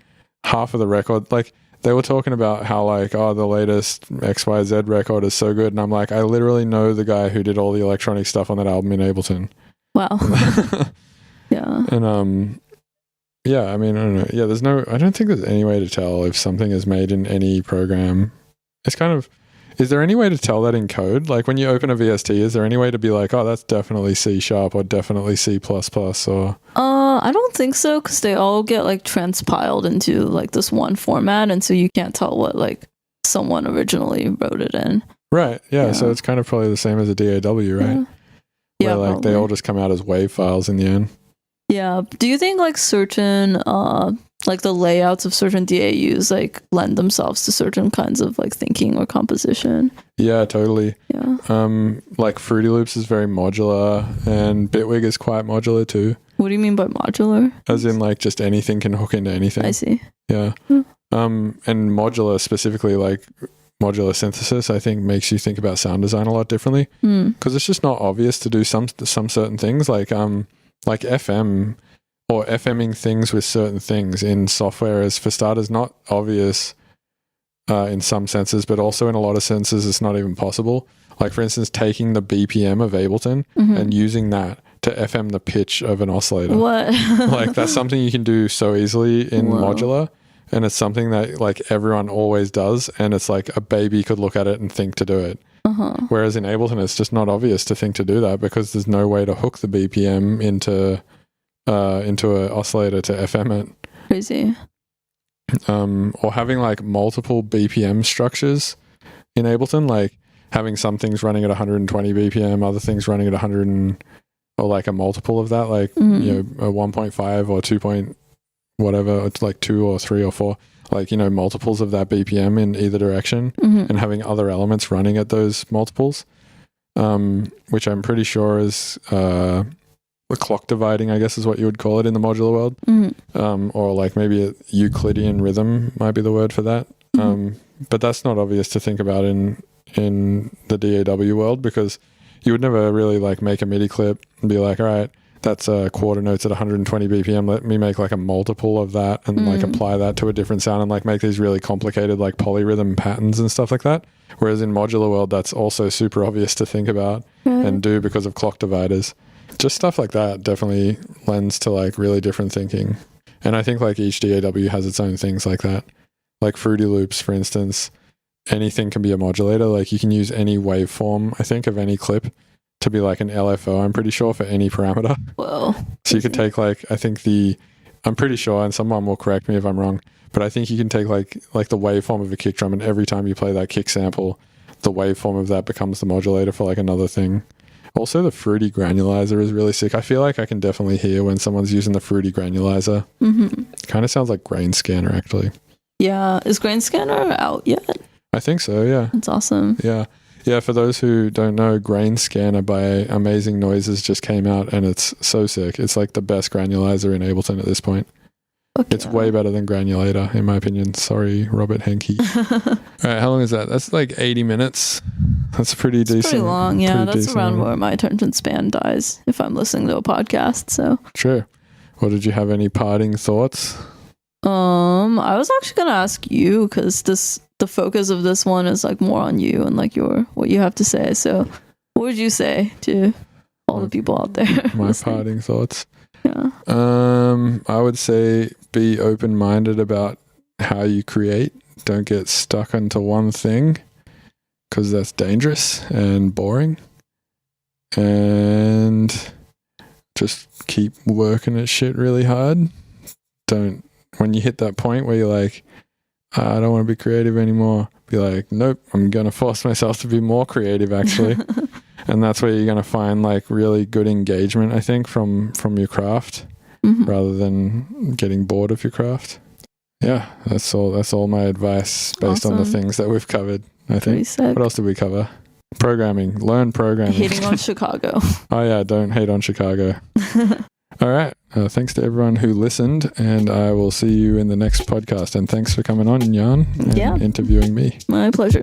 half of the record, like they were talking about how like, oh, the latest XYZ record is so good. And I'm like, I literally know the guy who did all the electronic stuff on that album in Ableton. Wow. Yeah. And yeah, I mean, I don't know. Yeah, I don't think there's any way to tell if something is made in any program. It's kind of, is there any way to tell that in code? Like when you open a VST, is there any way to be like, oh, that's definitely C# or definitely C++ or? I don't think so, because they all get like transpiled into like this one format, and so you can't tell what like someone originally wrote it in. Right. Yeah. So it's kind of probably the same as a DAW, right? Yeah. Where like they all just come out as WAV files in the end. Yeah. Do you think like certain like the layouts of certain DAUs like lend themselves to certain kinds of like thinking or composition. Yeah, totally. Yeah. Like Fruity Loops is very modular, and Bitwig is quite modular too. What do you mean by modular? As in like just anything can hook into anything. I see. Yeah. And modular specifically, like modular synthesis, I think makes you think about sound design a lot differently, because it's just not obvious to do some certain things like FM or FMing things with certain things in software is, for starters, not obvious in some senses, but also in a lot of senses it's not even possible. Like for instance, taking the BPM of Ableton and using that to FM the pitch of an oscillator. What? Like that's something you can do so easily in modular, and it's something that like everyone always does, and it's like a baby could look at it and think to do it. Whereas in Ableton it's just not obvious to think to do that, because there's no way to hook the BPM into an oscillator to FM it. Crazy. Or having like multiple BPM structures in Ableton, like having some things running at 120 BPM, other things running at 100 or like a multiple of that, like you know, a 1.5 or 2 point whatever, it's like 2 or 3 or 4, like, you know, multiples of that BPM in either direction, and having other elements running at those multiples, which I'm pretty sure is the clock dividing, I guess is what you would call it in the modular world, or like maybe a Euclidean rhythm might be the word for that. But that's not obvious to think about in the DAW world, because you would never really like make a MIDI clip and be like, all right, that's quarter notes at 120 BPM. Let me make like a multiple of that and like apply that to a different sound and like make these really complicated like polyrhythm patterns and stuff like that. Whereas in modular world, that's also super obvious to think about and do because of clock dividers. Just stuff like that definitely lends to like really different thinking. And I think like each DAW has its own things like that. Like Fruity Loops, for instance, anything can be a modulator. Like you can use any waveform, I think, of any clip to be like an LFO, I'm pretty sure, for any parameter. Whoa. So you could take like, I think I'm pretty sure, and someone will correct me if I'm wrong, but I think you can take like the waveform of a kick drum, and every time you play that kick sample, the waveform of that becomes the modulator for like another thing. Also, the Fruity Granulizer is really sick. I feel like I can definitely hear when someone's using the Fruity Granulizer. Kind of sounds like Grain Scanner, actually. Yeah. Is Grain Scanner out yet? I think so, yeah. That's awesome. Yeah. Yeah, for those who don't know, Grain Scanner by Amazing Noises just came out, and it's so sick. It's like the best granulizer in Ableton at this point. Okay. It's way better than Granulator, in my opinion. Sorry, Robert Henke. All right, how long is that? That's like 80 minutes. That's pretty decent. Pretty long, yeah. Pretty That's around where my attention span dies if I'm listening to a podcast. So sure. Well, did you have any parting thoughts? I was actually gonna ask you, because the focus of this one is like more on you and like what you have to say. So what would you say to all the people out there? My listening? parting thoughts. Yeah. I would say be open-minded about how you create. Don't get stuck onto one thing, because that's dangerous and boring. And just keep working at shit really hard. When you hit that point where you're like, I don't want to be creative anymore, be like, nope, I'm going to force myself to be more creative, actually. And that's where you're going to find like really good engagement, I think, from your craft, rather than getting bored of your craft. Yeah, that's all my advice based on the things that we've covered, I think. What else did we cover? Programming. Learn programming. Hating on Chicago. Oh yeah, don't hate on Chicago. All right. Thanks to everyone who listened, and I will see you in the next podcast. And thanks for coming on, Yan, and interviewing me. My pleasure.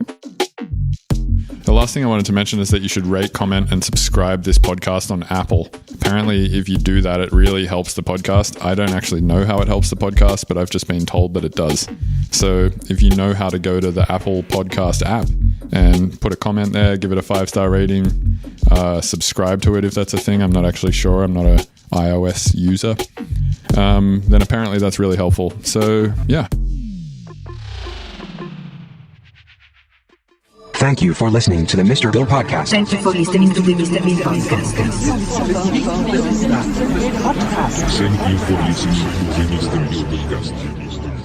The last thing I wanted to mention is that you should rate, comment, and subscribe this podcast on Apple. Apparently, if you do that, it really helps the podcast. I don't actually know how it helps the podcast, but I've just been told that it does. So if you know how to go to the Apple Podcast app and put a comment there, give it a 5-star rating, subscribe to it if that's a thing. I'm not actually sure. I'm not a iOS user. Then apparently that's really helpful. So yeah. Thank you for listening to the Mr. Bill Podcast. Thank you for listening to the Mr. Bill Podcast. Thank you for listening to the Mr. Bill Podcast.